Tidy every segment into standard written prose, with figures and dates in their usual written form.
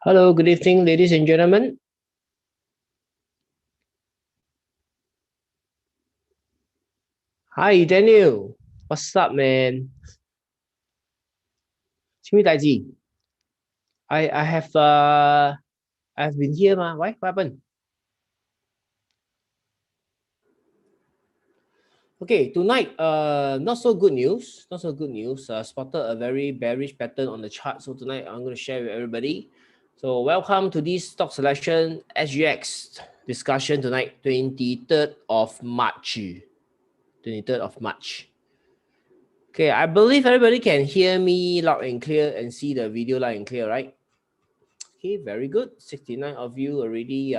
Hello, good evening, ladies and gentlemen. Hi, Daniel. What's up, man? I I've been here, ma. Why? What happened? Okay, tonight, not so good news. Not so good news. Spotted a very bearish pattern on the chart. So tonight, I'm going to share with everybody. So welcome to this stock selection SGX discussion tonight, 23rd of March. 23rd of March. Okay, I believe everybody can hear me loud and clear and see the video loud and clear, right? Okay, very good. 69 of you already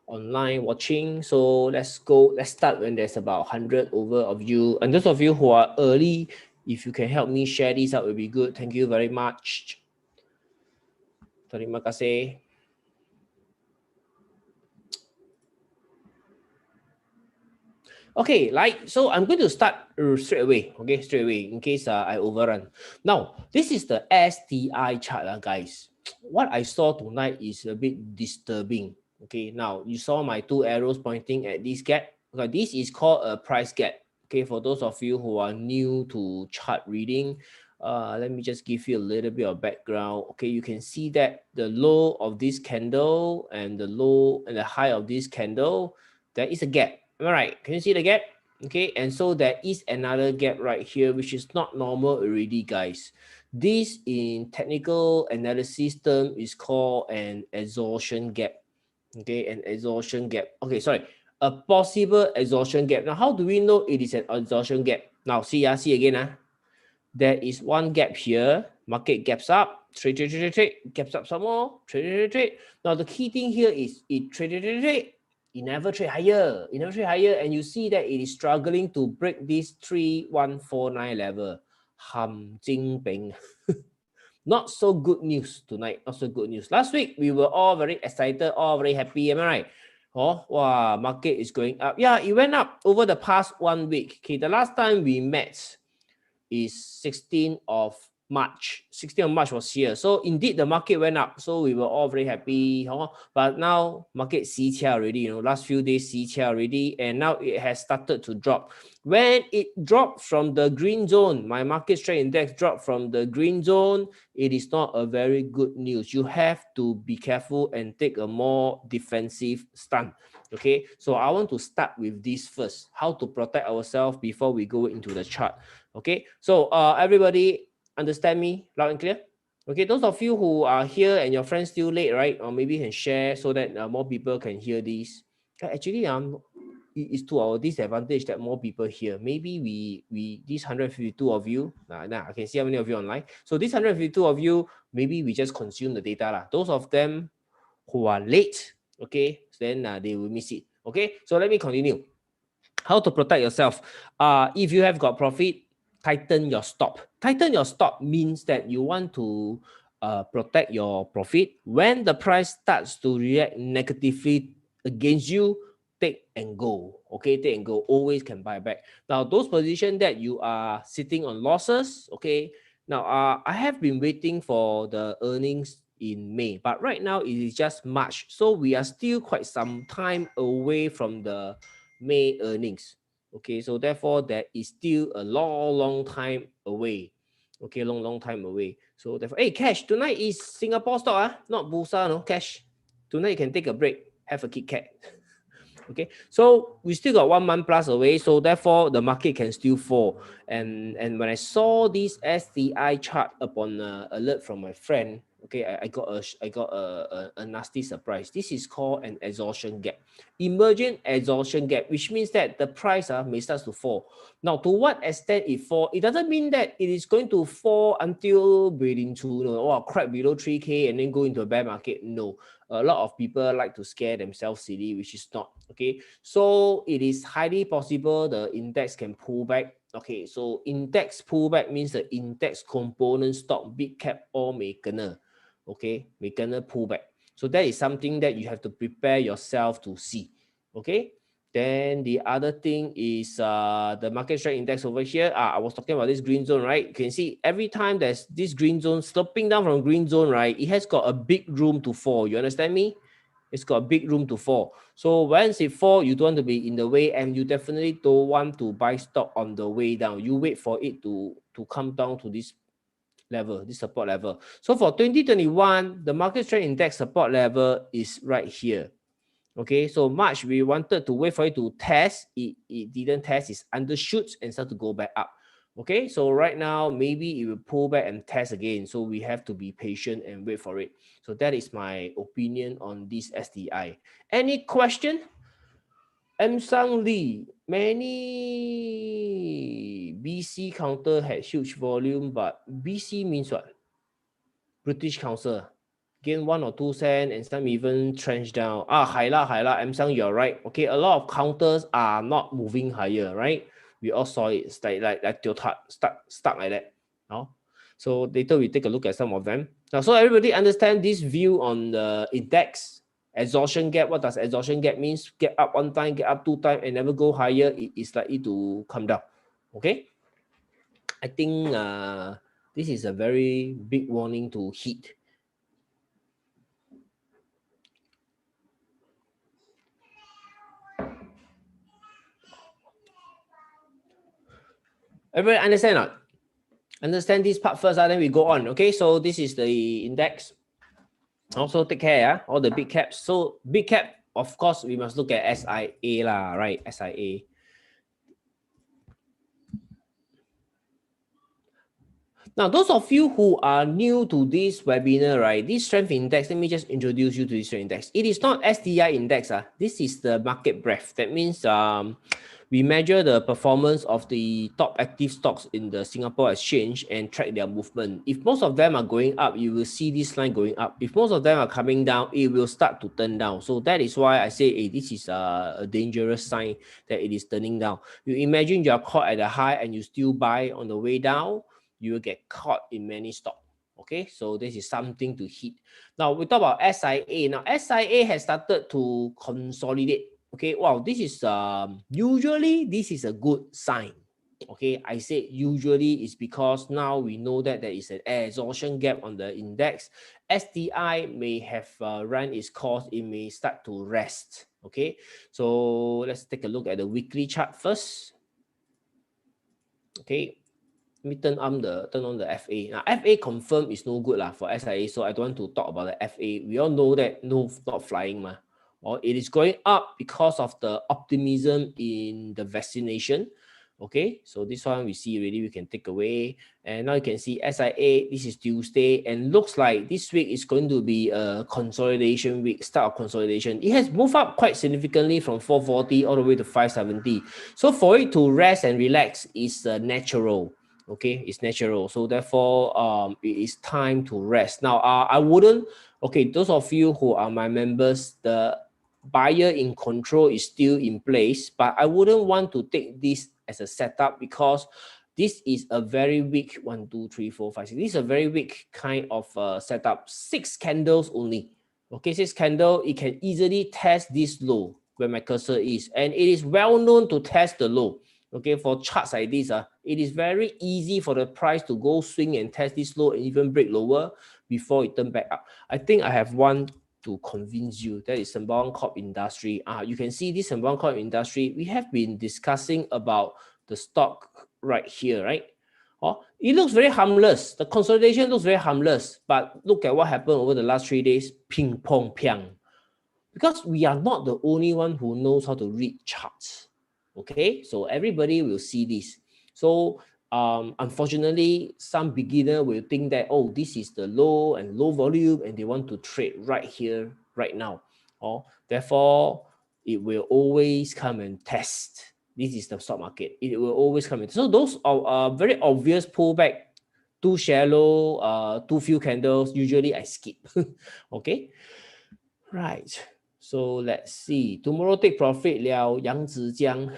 online watching. So let's go. Let's start when there's about 100 over of you. And those of you who are early, if you can help me share this out, it will be good. Thank you very much. Terima kasih. Okay, so I'm going to start straight away. Okay, straight away in case I overrun. Now, this is the STI chart, guys. What I saw tonight is a bit disturbing. Okay, now you saw my two arrows pointing at this gap. Okay, this is called a price gap. Okay, for those of you who are new to chart reading, let me just give you a little bit of background. Okay, you can see that the low of this candle and the low and the high of this candle, there is a gap. Am I right? Can you see the gap? Okay, and so there is another gap right here, which is not normal already, guys. This in technical analysis term is called an exhaustion gap. Okay, an exhaustion gap. Okay, sorry, a possible exhaustion gap. Now, how do we know it is an exhaustion gap? Now, see again. There is one gap here. Market gaps up, trade, gaps up some more, trade. Now, the key thing here is it trade. It never trade higher. And you see that it is struggling to break this 3149 level. Ham Jing Peng. Not so good news tonight. Not so good news. Last week, we were all very excited, all very happy. Am I right? Oh, wow, market is going up. Yeah, it went up over the past 1 week. Okay, the last time we met is 16th of March. 16th of March was here. So indeed, the market went up. So we were all very happy. Huh? But now market CCL already, last few days CCL already. And now it has started to drop. When it dropped from the green zone, my market strength index dropped from the green zone, it is not a very good news. You have to be careful and take a more defensive stand. Okay, so I want to start with this first. How to protect ourselves before we go into the chart. Okay, so everybody understand me loud and clear? Okay, those of you who are here and your friends still late, right? Or maybe can share so that more people can hear this. Actually, it's to our disadvantage that more people here. Maybe we these 152 of you, I can see how many of you online. So these 152 of you, maybe we just consume the data lah. Those of them who are late, okay, then they will miss it. Okay, so let me continue. How to protect yourself? If you have got profit, tighten your stop. Tighten your stop means that you want to protect your profit. When the price starts to react negatively against you, take and go. Okay, take and go. Always can buy back. Now, those positions that you are sitting on losses, okay. Now, I have been waiting for the earnings in May, but right now it is just March. So we are still quite some time away from the May earnings. Okay, so therefore there is still a long time away. Okay, long time away. So therefore, hey, Cash, tonight is Singapore stock, not Bursa, no, Cash. Tonight you can take a break, have a Kit Kat. Okay, so we still got 1 month plus away, so therefore the market can still fall. And when I saw this STI chart upon alert from my friend, okay, I got a nasty surprise. This is called an exhaustion gap, emergent exhaustion gap, which means that the price may start to fall. Now, to what extent it fall? It doesn't mean that it is going to fall until breathing to crack below 3K and then go into a bear market. No, a lot of people like to scare themselves silly, which is not. Okay, so it is highly possible the index can pull back. Okay, so index pullback means the index component stock, big cap, all may kena. Okay, may kena pullback. So that is something that you have to prepare yourself to see. Okay, Then the other thing is the market share index over here. I was talking about this green zone, right? You can see every time there's this green zone sloping down from green zone, right? It has got a big room to fall. You understand me? It's got a big room to fall. So once it fall, you don't want to be in the way, and you definitely don't want to buy stock on the way down. You wait for it to come down to this level, this support level. So for 2021, the market share index support level is right here. Okay, so March we wanted to wait for it to test. It didn't test. It's undershoots and start to go back up. Okay, so right now maybe it will pull back and test again. So we have to be patient and wait for it. So that is my opinion on this SDI. Any question? Sang Lee, many BC counter had huge volume, but BC means what? British Council. Gain 1 or 2 cents, and some even trench down. High la, Sang, you're right. Okay, a lot of counters are not moving higher, right? We all saw it. It's like stuck like that. No? So later we take a look at some of them. Now, so everybody understand this view on the index. Exhaustion gap. What does exhaustion gap means? Get up 1 time, get up 2 times, and never go higher. It is likely to come down. Okay. I think this is a very big warning to hit. Everybody understand or not? Understand this part first, then we go on. Okay, so this is the index. Also take care, all the big caps. So big cap, of course, we must look at SIA lah, right? SIA. Now, those of you who are new to this webinar, right? This strength index, let me just introduce you to this strength index. It is not STI index. This is the market breadth. That means we measure the performance of the top active stocks in the Singapore exchange and track their movement. If most of them are going up, you will see this line going up. If most of them are coming down, it will start to turn down. So that is why I say, hey, this is a dangerous sign that it is turning down. You imagine you are caught at the high and you still buy on the way down, you will get caught in many stocks. Okay, so this is something to hit. Now we talk about SIA. Now SIA has started to consolidate. Okay, wow, this is usually this is a good sign. Okay, I say usually is because now we know that there is an exhaustion gap on the index. STI may have run its course. It may start to rest. Okay, so let's take a look at the weekly chart first. Okay. Let me turn on the FA. Now, FA confirm is no good for SIA, so I don't want to talk about the FA. We all know that no, not flying, or it is going up because of the optimism in the vaccination. Okay, so this one we see already, we can take away. And now you can see SIA, this is Tuesday, and looks like this week is going to be a consolidation week, start of consolidation. It has moved up quite significantly from 440 all the way to 570. So for it to rest and relax is natural. Okay, it's natural. So therefore, it is time to rest. Now, I wouldn't, okay, those of you who are my members, the buyer in control is still in place, but I wouldn't want to take this as a setup because this is a very weak 1, 2, 3, 4, 5, 6. This is a very weak kind of setup. 6 candles only. Okay, 6 candle, it can easily test this low where my cursor is, and it is well known to test the low. Okay, for charts like this, it is very easy for the price to go swing and test this low and even break lower before it turn back up. I think I have one to convince you. That is Sembawang Corp Industry. You can see this Sembawang Corp Industry. We have been discussing about the stock right here, right? It looks very harmless. The consolidation looks very harmless, but look at what happened over the last 3 days. Ping pong piang. Because we are not the only one who knows how to read charts. Okay, so everybody will see this. So unfortunately, some beginner will think that, oh, this is the low and low volume and they want to trade right here, right now. Therefore, it will always come and test. This is the stock market. It will always come in. So those are very obvious pullback, too shallow, too few candles. Usually I skip. Okay, right. So let's see. Tomorrow take profit liao, Yang Zijiang.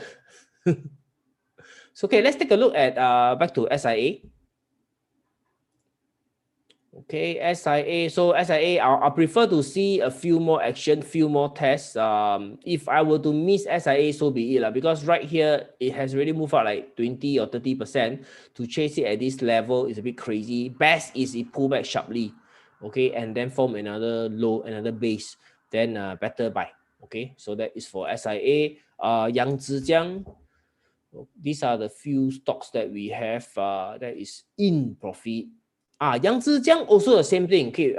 So okay, let's take a look at back to SIA. Okay, SIA. So SIA, I prefer to see a few more action, few more tests. If I were to miss SIA, so be it, because right here, it has already moved out like 20 or 30%. To chase it at this level is a bit crazy. Best is it pull back sharply, okay, and then form another low, another base, then better buy. Okay, so that is for SIA. Yang Zhejiang, these are the few stocks that we have that is in profit. Yang Zhejiang also the same thing. Okay,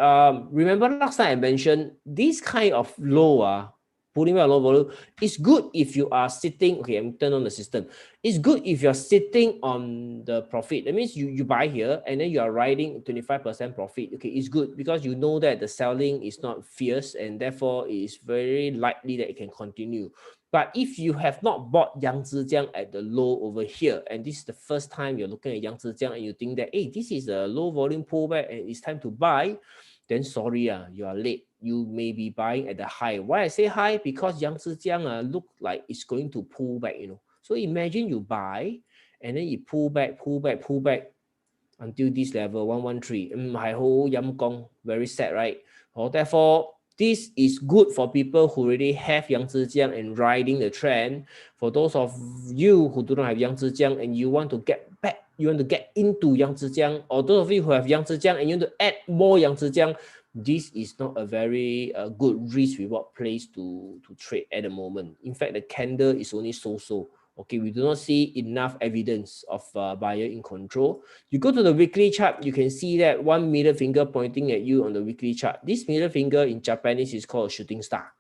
remember last time I mentioned this kind of low, pulling back low volume, it's good if you are sitting. Okay, I'm turn on the system. It's good if you're sitting on the profit. That means you buy here and then you are riding 25% profit. Okay, it's good because you know that the selling is not fierce and therefore it's very likely that it can continue. But if you have not bought Yang Zhejiang at the low over here, and this is the first time you're looking at Yang Zhejiang and you think that, hey, this is a low volume pullback and it's time to buy, then sorry, you are late. You may be buying at the high. Why I say high? Because Yang Zhejiang look like it's going to pull back, So imagine you buy and then you pull back until this level, 113. Very sad, right? Therefore, this is good for people who already have Yang Zhejiang and riding the trend. For those of you who do not have Yang Zhejiang and you want to get back, you want to get into Yang Zhejiang, or those of you who have Yang Zhejiang and you want to add more Yang Zhejiang, this is not a very good risk-reward place to trade at the moment. In fact, the candle is only so-so. Okay, we do not see enough evidence of buyer in control. You go to the weekly chart, you can see that one middle finger pointing at you on the weekly chart. This middle finger in Japanese is called a shooting star.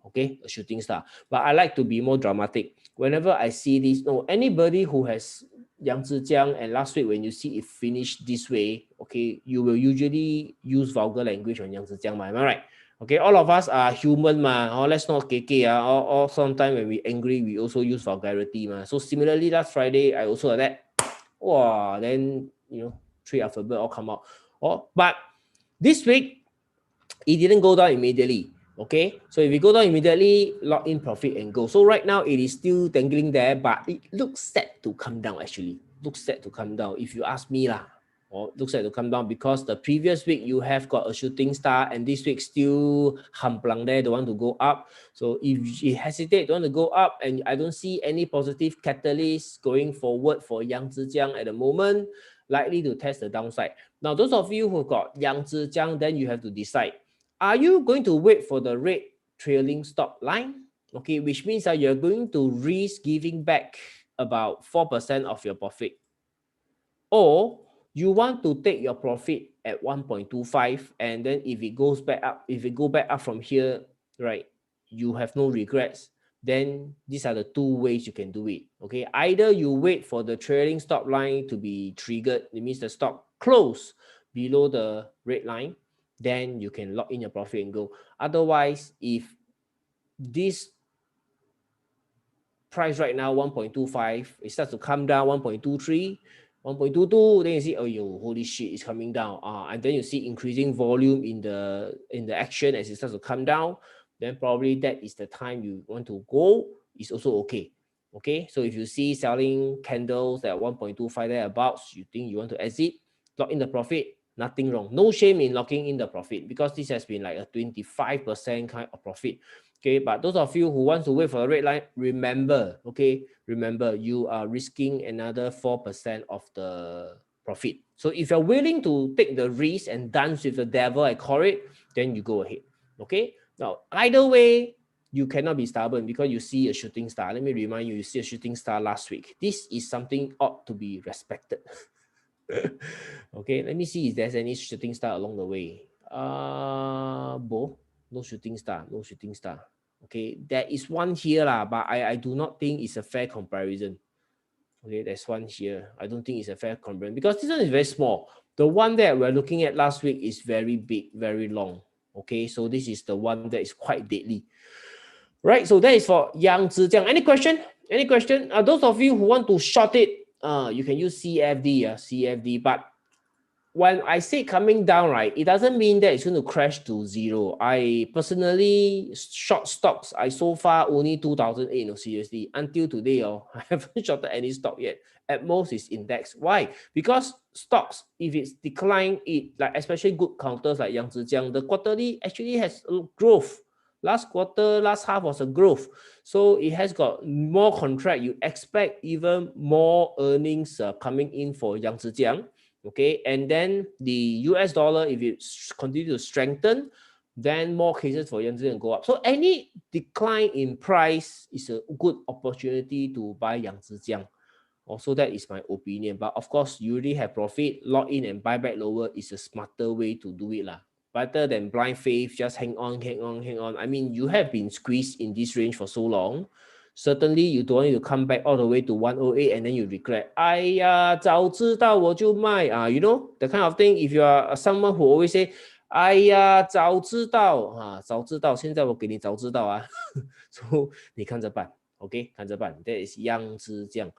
Okay, a shooting star. But I like to be more dramatic. Whenever I see this, anybody who has Yang Zhejiang and last week when you see it finish this way, okay, you will usually use vulgar language on Yang Zhejiang, am I right? Okay, all of us are human, let's not keke, or sometimes when we angry, we also use vulgarity, So similarly, last Friday, I also had that. Wow, then, three alphabet all come out. But this week, it didn't go down immediately. Okay, so if we go down immediately, lock in profit and go. So right now, it is still dangling there, but it looks set to come down actually. Looks set to come down, if you ask me lah. Looks like to come down because the previous week you have got a shooting star and this week still hamplang there, don't want to go up. So if you hesitate, don't want to go up, and I don't see any positive catalyst going forward for Yang Zhejiang at the moment, likely to test the downside. Now, those of you who got Yang Zhejiang, then you have to decide, are you going to wait for the red trailing stop line? Okay, which means that you're going to risk giving back about 4% of your profit, or you want to take your profit at 1.25 and then if it goes back up, if it go back up from here, right, you have no regrets. Then these are the two ways you can do it. Okay, either you wait for the trailing stop line to be triggered, it means the stock close below the red line, then you can lock in your profit and go. Otherwise, if this price right now 1.25, it starts to come down 1.23, 1.22, then you see, oh, holy shit, it's coming down. And then you see increasing volume in the action as it starts to come down. Then probably that is the time you want to go. It's also okay. Okay, so if you see selling candles at 1.25 thereabouts, you think you want to exit, lock in the profit, nothing wrong. No shame in locking in the profit because this has been like a 25% kind of profit. Okay, but those of you who want to wait for the red line, remember, you are risking another 4% of the profit. So if you're willing to take the risk and dance with the devil, I call it, then you go ahead. Okay, now either way, you cannot be stubborn because you see a shooting star. Let me remind you, you see a shooting star last week. This is something ought to be respected. Okay, let me see if there's any shooting star along the way. No shooting star. Okay, there is one here but I do not think it's a fair comparison. Okay, there's one here. I don't think it's a fair comparison because this one is very small. The one that we're looking at last week is very big, very long. Okay, so this is the one that is quite deadly. Right, so that is for Yang Zhejiang. Any question? Those of you who want to short it, you can use CFD, but when I say coming down, right, it doesn't mean that it's going to crash to zero. I personally short stocks. I so far only 2008, no, seriously. Until today, I haven't shorted any stock yet. At most, it's index. Why? Because stocks, if it's declined, like especially good counters like Yang Zhejiang, the quarterly actually has growth. Last quarter, last half was a growth. So it has got more contract. You expect even more earnings coming in for Yang Zhejiang. Okay, and then the US dollar, if it continue to strengthen, then more cases for Yang Zhejiang go up. So any decline in price is a good opportunity to buy Yang Zhejiang. Also, that is my opinion. But of course, you already have profit, lock in and buy back lower is a smarter way to do it lah. Better than blind faith, just hang on, hang on, hang on. I mean, you have been squeezed in this range for so long. Certainly, you don't need to come back all the way to 108 and then you regret. 哎呀，早知道我就卖啊 you know, the kind of thing. If you are someone who always say, 哎呀，早知道啊，早知道，现在我给你早知道啊。So 你看着办 ，OK， 看着办。That is 样子这样。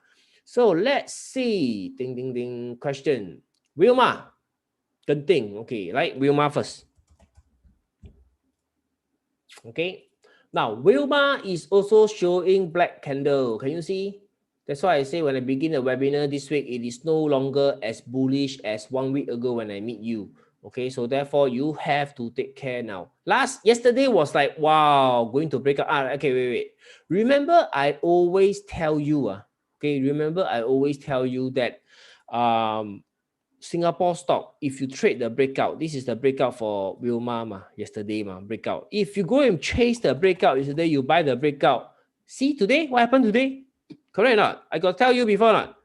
So let's see. Ding ding ding. Question. Wilma. Genting. Okay, like Wilma first. Okay. Now Wilma is also showing black candle. Can you see? That's why I say when I begin the webinar this week, it is no longer as bullish as 1 week ago when I meet you. Okay, so therefore you have to take care now. Yesterday was like, wow, going to break up. Okay, wait. Remember, I always tell you, okay, remember I always tell you that Singapore stock, if you trade the breakout, this is the breakout for Wilma yesterday breakout. If you go and chase the breakout yesterday, you buy the breakout. See today, what happened today? Correct or not? I got tell you before not?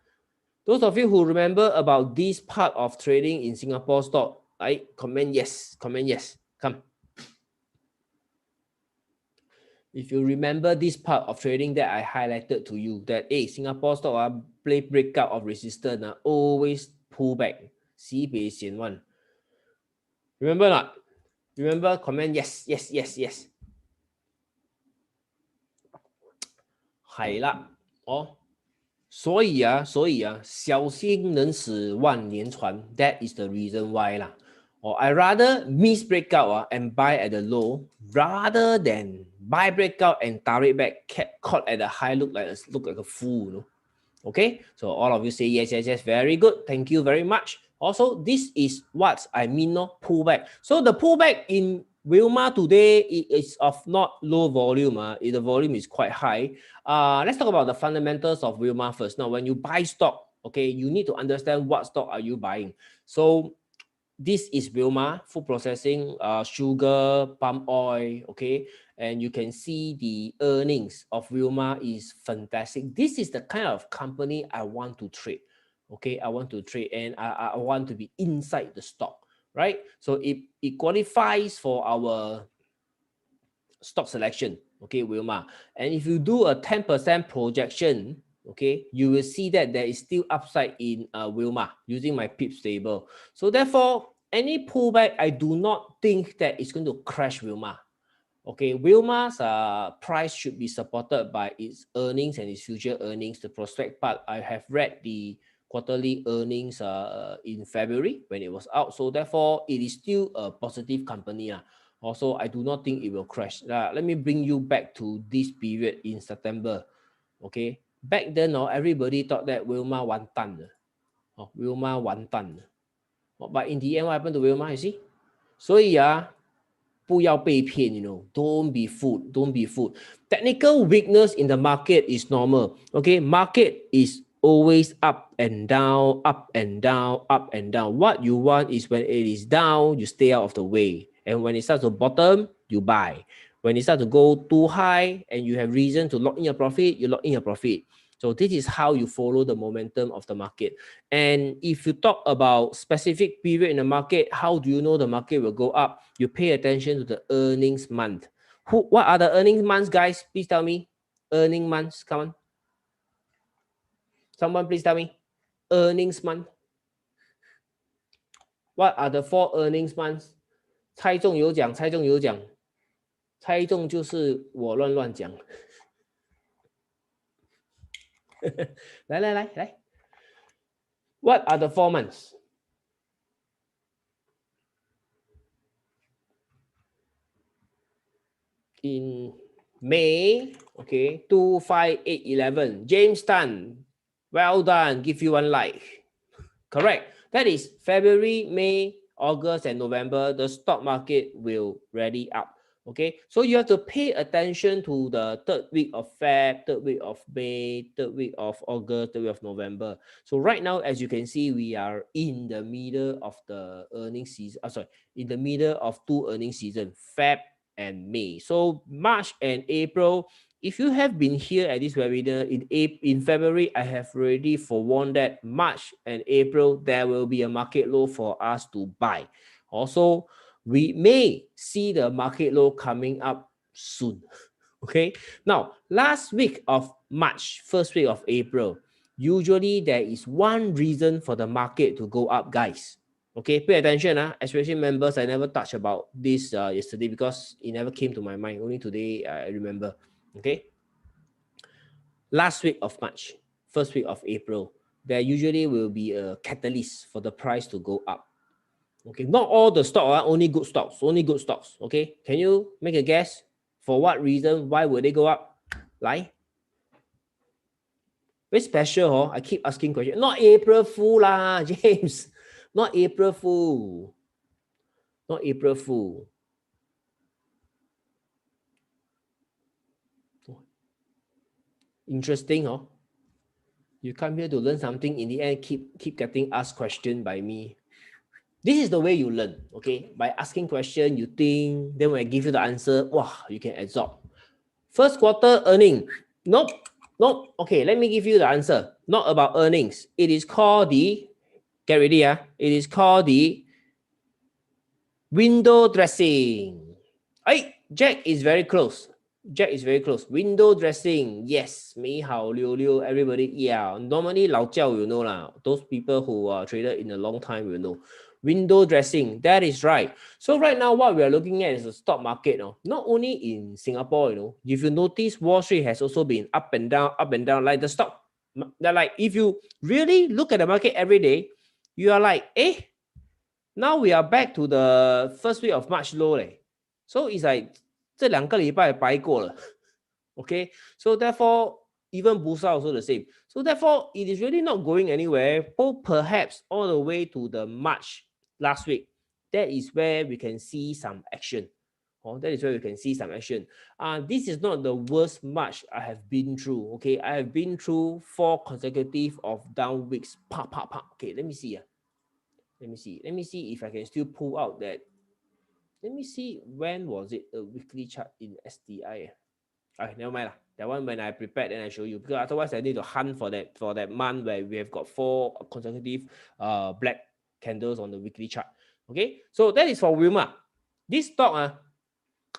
Those of you who remember about this part of trading in Singapore stock, comment yes, come. If you remember this part of trading that I highlighted to you, that Singapore stock play breakout of resistance, always pull back. Remember not? Remember, comment yes. 係啦，所以小心能使万年船 ，that is the reason why 啦。I rather miss breakout and buy at the low rather than buy breakout and tarik back, caught at the high, look like a fool. You know? Okay, so all of you say yes, very good. Thank you very much. Also, this is what I mean, pullback. So the pullback in Wilma today is of not low volume. The volume is quite high. Let's talk about the fundamentals of Wilma first. Now, when you buy stock, okay, you need to understand what stock are you buying. So this is Wilma, food processing, sugar, palm oil, okay? And you can see the earnings of Wilma is fantastic. This is the kind of company I want to trade, okay? I want to trade and I want to be inside the stock, right? So it qualifies for our stock selection, okay, Wilma. And if you do a 10% projection, okay, you will see that there is still upside in Wilma using my pips table. So therefore, any pullback, I do not think that it's going to crash Wilma. Okay, Wilma's price should be supported by its earnings and its future earnings. The prospect part, I have read the quarterly earnings in February when it was out. So therefore, it is still a positive company. Also, I do not think it will crash. Let me bring you back to this period in September. Okay, back then, everybody thought that Wilma 完蛋了. Wilma 完蛋了. But in the end, what happened to Wilma? You see? 所以不要被骗, don't be fooled, Technical weakness in the market is normal. Okay, market is always up and down. What you want is when it is down, you stay out of the way. And when it starts to bottom, you buy. When it starts to go too high and you have reason to lock in your profit, you lock in your profit. So this is how you follow the momentum of the market. And if you talk about specific period in the market, how do you know the market will go up? You pay attention to the earnings month. What are the earnings months, guys? Please tell me. Earning months, come on. Someone please tell me. Earnings month. What are the 4 earnings months? 猜中有奖，猜中有奖，猜中就是我乱讲。来。What are the 4 months? in May, okay, 25811. James Tan, well done. Give you one like. Correct. That is February, May, August, and November. The stock market will rally up. Okay, so you have to pay attention to the third week of Feb, third week of May, third week of August, third week of November. So right now, as you can see, we are in the middle of the earnings season. In the middle of two earnings season, Feb and May. So March and April, if you have been here at this webinar in February, I have already forewarned that March and April, there will be a market low for us to buy. Also, we may see the market low coming up soon. Okay. Now, last week of March, first week of April, usually there is one reason for the market to go up, guys. Okay, pay attention, especially members. I never touched about this yesterday because it never came to my mind. Only today I remember. Okay. Last week of March, first week of April, there usually will be a catalyst for the price to go up. Okay, not all the stocks are only good stocks, only good stocks. Okay, can you make a guess for what reason? Why would they go up? Like, very special, huh? I keep asking questions. Not April Fool lah, James. Not April Fool. Not April Fool. Interesting, huh? You come here to learn something. In the end, keep getting asked question by me. This is the way you learn, okay? By asking question, you think, then when I give you the answer, wow, you can absorb. First quarter earning. Nope. Okay, let me give you the answer. Not about earnings. It is called the, get ready, it is called the window dressing. Hey, Jack is very close. Window dressing, yes. 美好溜溜, everybody, yeah. Normally, 老教 you know lah. Those people who are traded in a long time will know. Window dressing, that is right. So right now, what we are looking at is the stock market. Not only in Singapore, if you notice, Wall Street has also been up and down, like the stock. Like if you really look at the market every day, you are like, now we are back to the first week of March low. So it's like, 这2个礼拜白过了. Okay, so therefore, even Bursa also the same. So therefore, it is really not going anywhere. Perhaps all the way to the March last week, that is where we can see some action. That is where we can see some action. This is not the worst March I have been through. Okay, I have been through 4 consecutive of down weeks. Okay, let me see. Let me see if I can still pull out that. Let me see, when was it a weekly chart in STI? Okay, never mind. That one, when I prepared, then I show you, because otherwise I need to hunt for that month where we have got 4 consecutive black candles on the weekly chart. Okay, so that is for Wilma. This stock,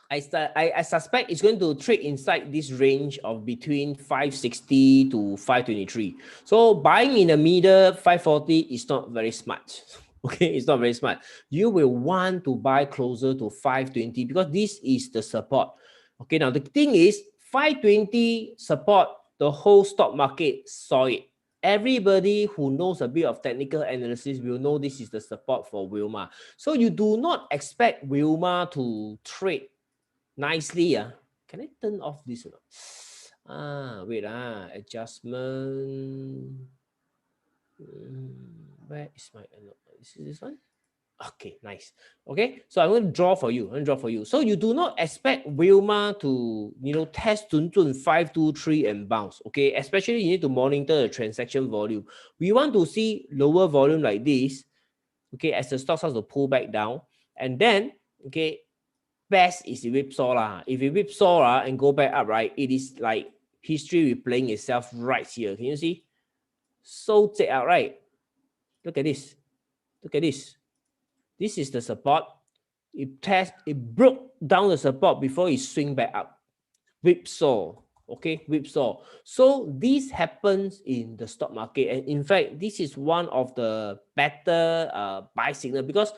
I suspect it's going to trade inside this range of between 560 to 523. So buying in the middle, 540 is not very smart. Okay, it's not very smart. You will want to buy closer to 520 because this is the support. Okay, now the thing is, 520 support, the whole stock market saw it. Everybody who knows a bit of technical analysis will know this is the support for Wilma. So you do not expect Wilma to trade nicely. Can I turn off this? Wait, adjustment. Where is my, is this one? Okay, nice. Okay, so I'm going to draw for you. So you do not expect Wilma to, test 523 and bounce. Okay, especially you need to monitor the transaction volume. We want to see lower volume like this. Okay, as the stock starts to pull back down, and then best is the whipsaw. If you whipsaw and go back up, right, it is like history replaying itself right here. Can you see? So check out, right? Look at this. This is the support. It broke down the support before it swing back up. Whipsaw. Okay, whipsaw. So this happens in the stock market, and in fact, this is one of the better buy signal, because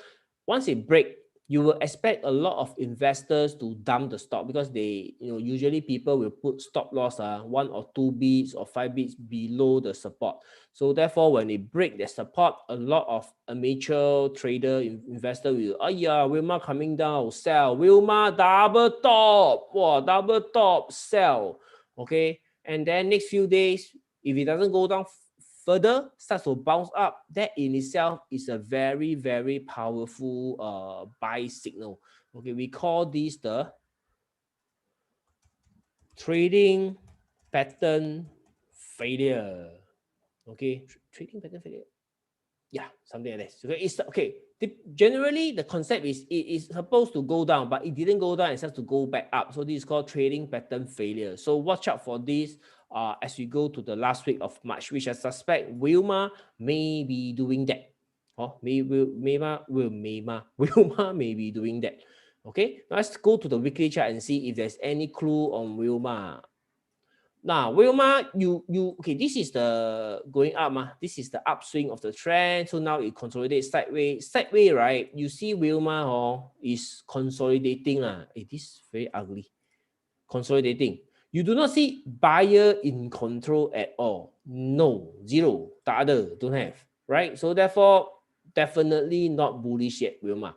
once it break, you will expect a lot of investors to dump the stock because they, usually people will put stop loss 1 or 2 bits or 5 bits below the support. So therefore, when they break the support, a lot of amateur trader investor will, oh yeah, Wilma coming down, sell. Wilma double top, wow, double top, sell. Okay, and then next few days, if it doesn't go down further, starts to bounce up, that in itself is a very, very powerful buy signal. Okay, we call this the trading pattern failure. Okay, trading pattern failure. Yeah, something like that. Okay, it's okay. Generally, the concept is it is supposed to go down, but it didn't go down. It starts to go back up. So this is called trading pattern failure. So watch out for this as we go to the last week of March, which I suspect Wilma may be doing that. Oh, Wilma may be doing that. Okay, now let's go to the weekly chart and see if there's any clue on Wilma. Now, Wilma, okay, this is the going up, this is the upswing of the trend. So now it consolidates sideways. Sideways, right? You see Wilma is consolidating. It is very ugly. Consolidating. You do not see buyer in control at all. No, zero. Tak ada, don't have. Right? So therefore, definitely not bullish yet, Wilma.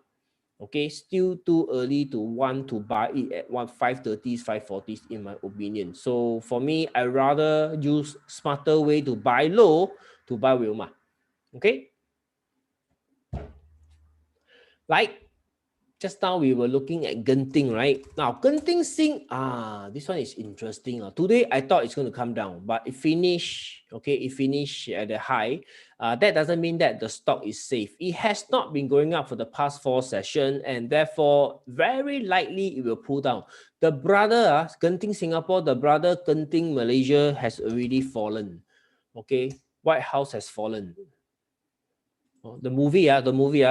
Okay, still too early to want to buy it at 530s, 540s in my opinion. So for me, I rather use smarter way to buy low to buy Wilma. Okay, like just now we were looking at Genting, right? Now Genting Sing, this one is interesting. Today I thought it's going to come down, but it finished. Okay, it finished at the high. That doesn't mean that the stock is safe. It has not been going up for the past 4 sessions, and therefore very likely it will pull down. The brother, Genting Singapore, the brother Genting Malaysia has already fallen. Okay, White House has fallen. The movie,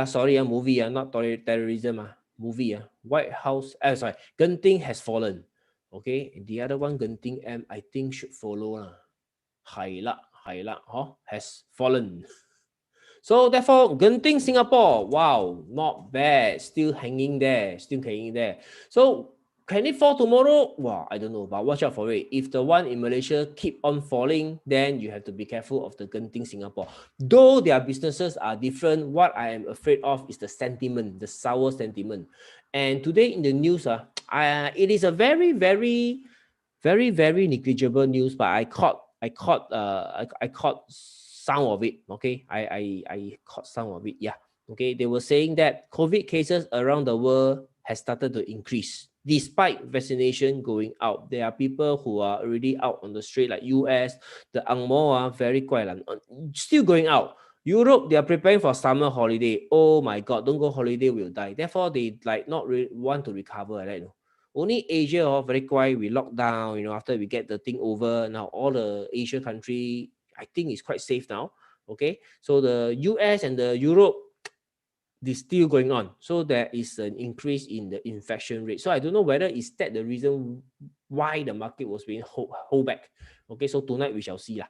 sorry, movie, not terrorism, movie, White House, sorry, Genting has fallen. Okay, the other one, Genting M, I think should follow. Hai La, has fallen. So therefore, Genting Singapore, wow, not bad, still hanging there. So can it fall tomorrow? Well, I don't know, but watch out for it. If the one in Malaysia keep on falling, then you have to be careful of the Genting Singapore. Though their businesses are different, what I am afraid of is the sentiment, the sour sentiment. And today in the news, it is a very, very, very, very negligible news, but I caught some of it. Okay, I caught some of it. Yeah. Okay, they were saying that COVID cases around the world has started to increase despite vaccination going out. There are people who are already out on the street, like US, the Ang Mo are very quiet, still going out. Europe, they are preparing for summer holiday. Oh my God, don't go holiday, will die. Therefore, they like not really want to recover. Right? Only Asia, very quiet. We lock down. After we get the thing over, now all the Asia country, I think it's quite safe now. Okay, so the US and the Europe, is still going on. So there is an increase in the infection rate. So I don't know whether is that the reason why the market was being hold back. Okay, so tonight we shall see.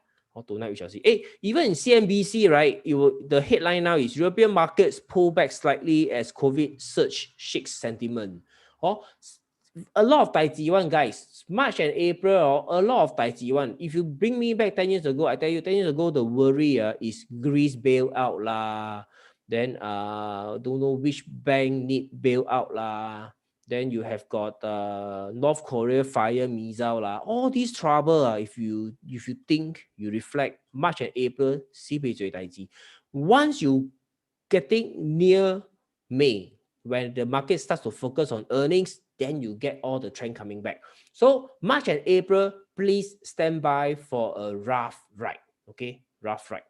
Tonight we shall see. Hey, even in CNBC, right? The headline now is European markets pull back slightly as COVID surge shakes sentiment. A lot of Tai Chi one, guys. March and April, a lot of Tai Chi one. If you bring me back 10 years ago, I tell you, 10 years ago, the worry is Greece bailout lah. Then don't know which bank need bailout lah. Then you have got North Korea fire missile lah. All these trouble if you think, you reflect, March and April, Tai Chi. Once you getting near May, when the market starts to focus on earnings, then you get all the trend coming back. So March and April, please stand by for a rough ride. Okay, rough ride.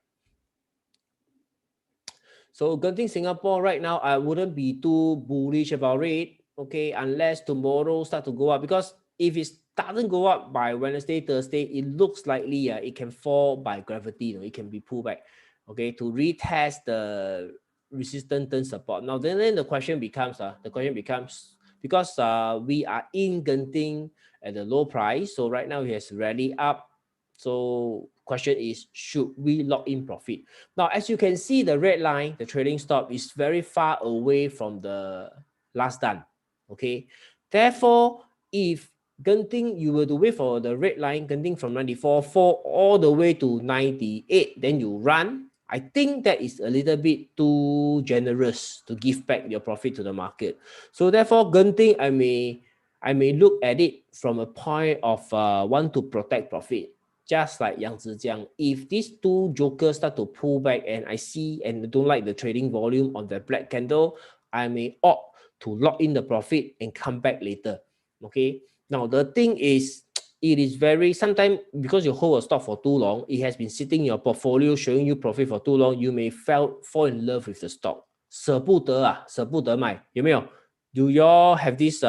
So Genting Singapore right now, I wouldn't be too bullish about it. Okay, unless tomorrow start to go up, because if it doesn't go up by Wednesday, Thursday, it looks likely it can fall by gravity. It can be pulled back. Okay, to retest the resistance turn support. Now then the question becomes because we are in Genting at the low price, so right now it has rallied up. So question is, should we lock in profit? Now, as you can see, the red line, the trading stop, is very far away from the last done. Okay, therefore, if Genting, you were to wait for the red line, Genting from 94 fall all the way to 98, then you run. I think that is a little bit too generous to give back your profit to the market. So therefore, Genting, I may look at it from a point of want to protect profit. Just like Yang Zijiang, if these two jokers start to pull back and I see and don't like the trading volume on the black candle, I may opt to lock in the profit and come back later. Okay. Now the thing is, it is very sometimes because you hold a stock for too long, it has been sitting in your portfolio showing you profit for too long, you may fall in love with the stock. 舍不得啊，舍不得买，有没有？ Do you all have this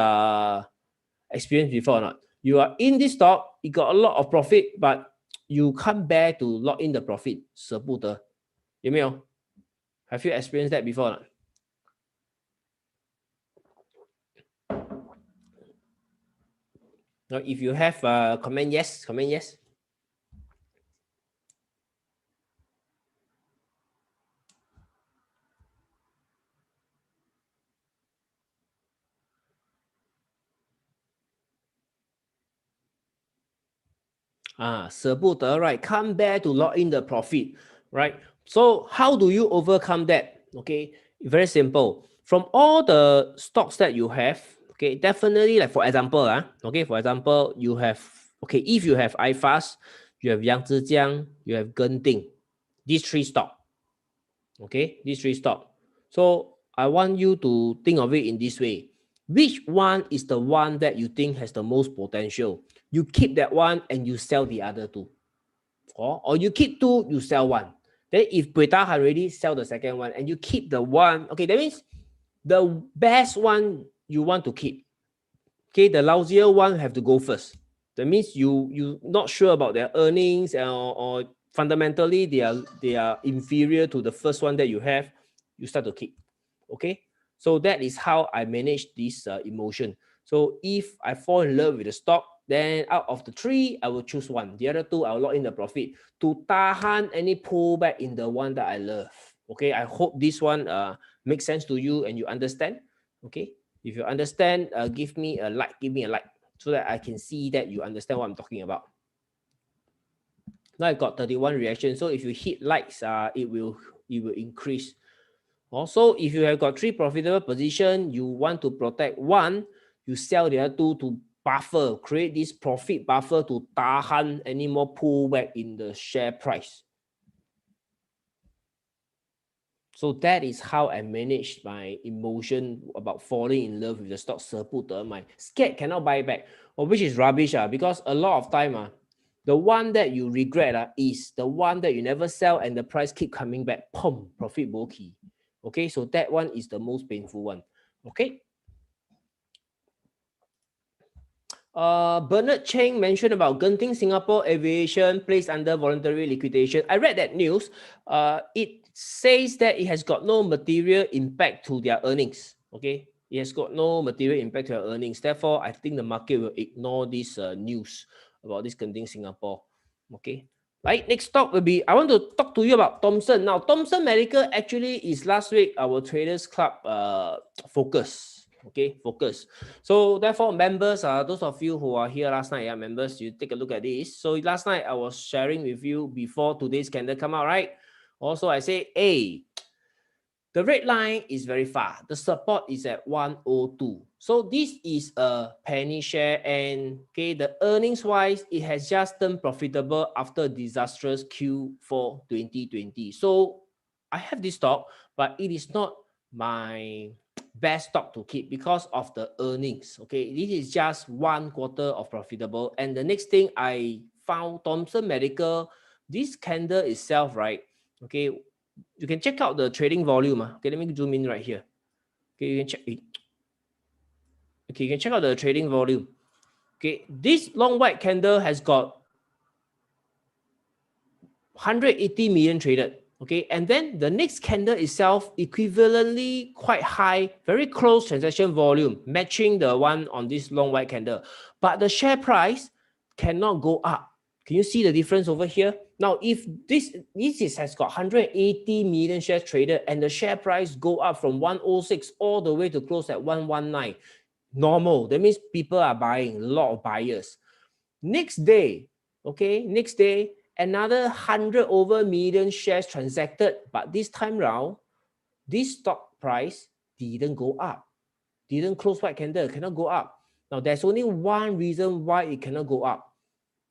experience before or not? You are in this stock, you got a lot of profit, but you can't bear to lock in the profit. 舍不得，有没有？ Have you experienced that before or not? Now, if you have comment yes, comment yes. Ah, 舍不得, right? Come back to lock in the profit, right? So how do you overcome that? Okay, very simple. From all the stocks that you have, okay, definitely like for example, okay, for example, you have, okay, if you have IFast, you have Yang Zijiang, you have Genting, these three stocks, okay, these three stocks. So I want you to think of it in this way. Which one is the one that you think has the most potential? You keep that one and you sell the other two. Or you keep two, you sell one. Then if Bueta already sell the second one and you keep the one, okay, that means the best one you want to keep. Okay, the lousier one have to go first. That means you not sure about their earnings or fundamentally they are inferior to the first one that you have, you start to keep. Okay, so that is how I manage this emotion. So if I fall in love with the stock, then out of the three, I will choose one. The other two, I'll lock in the profit to tahan any pullback in the one that I love. Okay, I hope this one makes sense to you and you understand. Okay, if you understand, give me a like, so that I can see that you understand what I'm talking about. Now I got 31 reactions. So if you hit likes, it will increase. Also, if you have got 3 profitable positions, you want to protect one, you sell the other 2 to buffer, create this profit buffer to tahan any more pullback in the share price. So that is how I manage my emotion about falling in love with the stock. 舍不得买, scared cannot buy back, which is rubbish because a lot of time the one that you regret is the one that you never sell and the price keep coming back. Pum, profit bokeh. Okay, so that one is the most painful one. Okay. Bernard Cheng mentioned about Genting Singapore Aviation placed under voluntary liquidation. I read that news. It says that it has got no material impact to their earnings. Okay, it has got no material impact to their earnings. Therefore, I think the market will ignore this news about this Genting Singapore. Okay. Right, next talk will be, I want to talk to you about Thomson. Now, Thomson Medical actually is last week our Traders Club focus. Okay, focus. So therefore, members, those of you who are here last night, members, you take a look at this. So last night I was sharing with you before today's candle come out, right? Also, I say, hey, the red line is very far. The support is at 102. So this is a penny share, and okay, the earnings wise, it has just turned profitable after disastrous Q4 2020. So I have this stock, but it is not my best stock to keep because of the earnings. Okay, this is just 1 quarter of profitable. And the next thing I found, Thomson Medical, this candle itself, right? Okay, you can check out the trading volume. Okay, let me zoom in right here. Okay, you can check it. Okay, you can check out the trading volume. Okay, this long white candle has got 180 million traded. Okay, and then the next candle itself equivalently quite high, very close transaction volume, matching the one on this long white candle. But the share price cannot go up. Can you see the difference over here? Now, if this has got 180 million shares traded and the share price go up from 106 all the way to close at 119, normal. That means people are buying, a lot of buyers. Next day, okay, next day, another 100 over million shares transacted, but this time round, this stock price didn't go up, didn't close white candle, cannot go up. Now, there's only one reason why it cannot go up.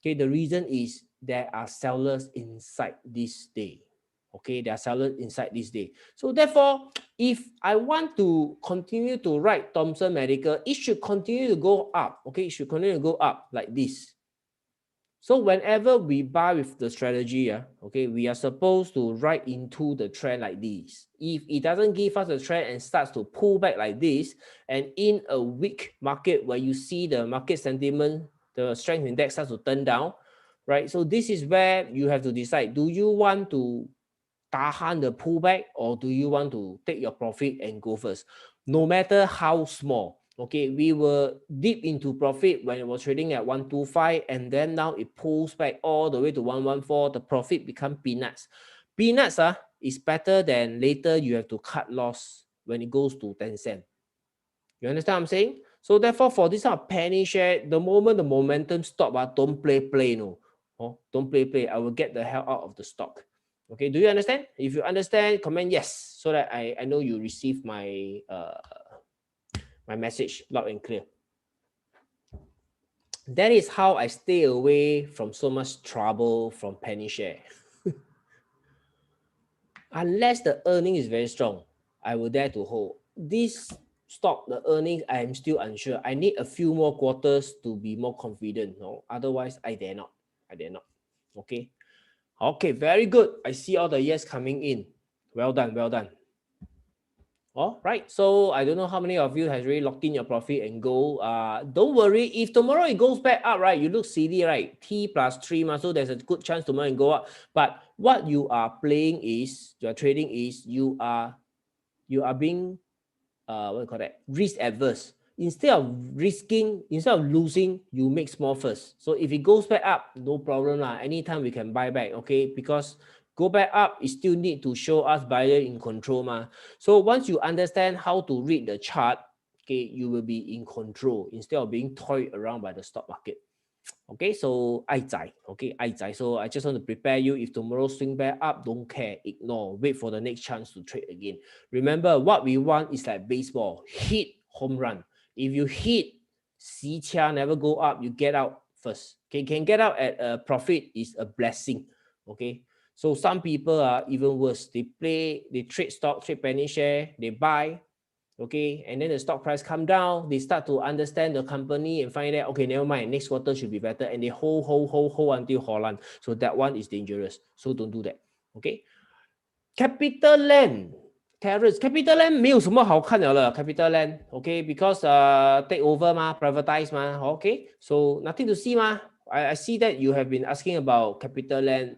Okay, the reason is there are sellers inside this day. Okay, there are sellers inside this day. So therefore, if I want to continue to write Thomson Medical, it should continue to go up. Okay, it should continue to go up like this. So whenever we buy with the strategy, okay, we are supposed to write into the trend like this. If it doesn't give us a trend and starts to pull back like this, and in a weak market where you see the market sentiment, the strength index starts to turn down, right? So this is where you have to decide, do you want to tahan the pullback or do you want to take your profit and go first? No matter how small. Okay, we were deep into profit when it was trading at 125, and then now it pulls back all the way to 114. The profit become peanuts. Peanuts is better than later you have to cut loss when it goes to 10 cents. You understand what I'm saying? So therefore, for this kind of penny share, the moment the momentum stop, don't play, no. Oh, don't play. I will get the hell out of the stock. Okay, do you understand? If you understand, comment yes, so that I know you receive my my message loud and clear. That is how I stay away from so much trouble from penny share. Unless the earning is very strong, I will dare to hold. This stock, the earnings, I am still unsure. I need a few more quarters to be more confident. No, otherwise I dare not. Okay. Okay, very good. I see all the yes coming in. Well done. All right, so I don't know how many of you has already locked in your profit and go. Don't worry, if tomorrow it goes back up, right? You look silly, right? T plus 3, so there's a good chance tomorrow it go up. But what you are playing is, you are trading is, you are being what do you call that? Risk adverse. Instead of losing, you make small first. So if it goes back up, no problem lah. Anytime we can buy back, okay? Because go back up, it still need to show us buyer in control ma. So once you understand how to read the chart, okay, you will be in control instead of being toyed around by the stock market. Okay, so 愛仔, okay, 愛仔. So I just want to prepare you. If tomorrow swing back up, don't care, ignore, wait for the next chance to trade again. Remember, what we want is like baseball, hit, home run. If you hit, see chia never go up, you get out first. Okay, can get out at a profit is a blessing. Okay, so some people are even worse. They trade stock, trade penny share, they buy. Okay, and then the stock price come down, they start to understand the company and find out, okay, never mind, next quarter should be better, and they hold until Holland. So that one is dangerous. So don't do that. Okay, Capital Land, Terrace, Capital Land 没有什么好看的了 Capital Land, okay, because take over privatize okay, so nothing to see I see that you have been asking about Capital Land.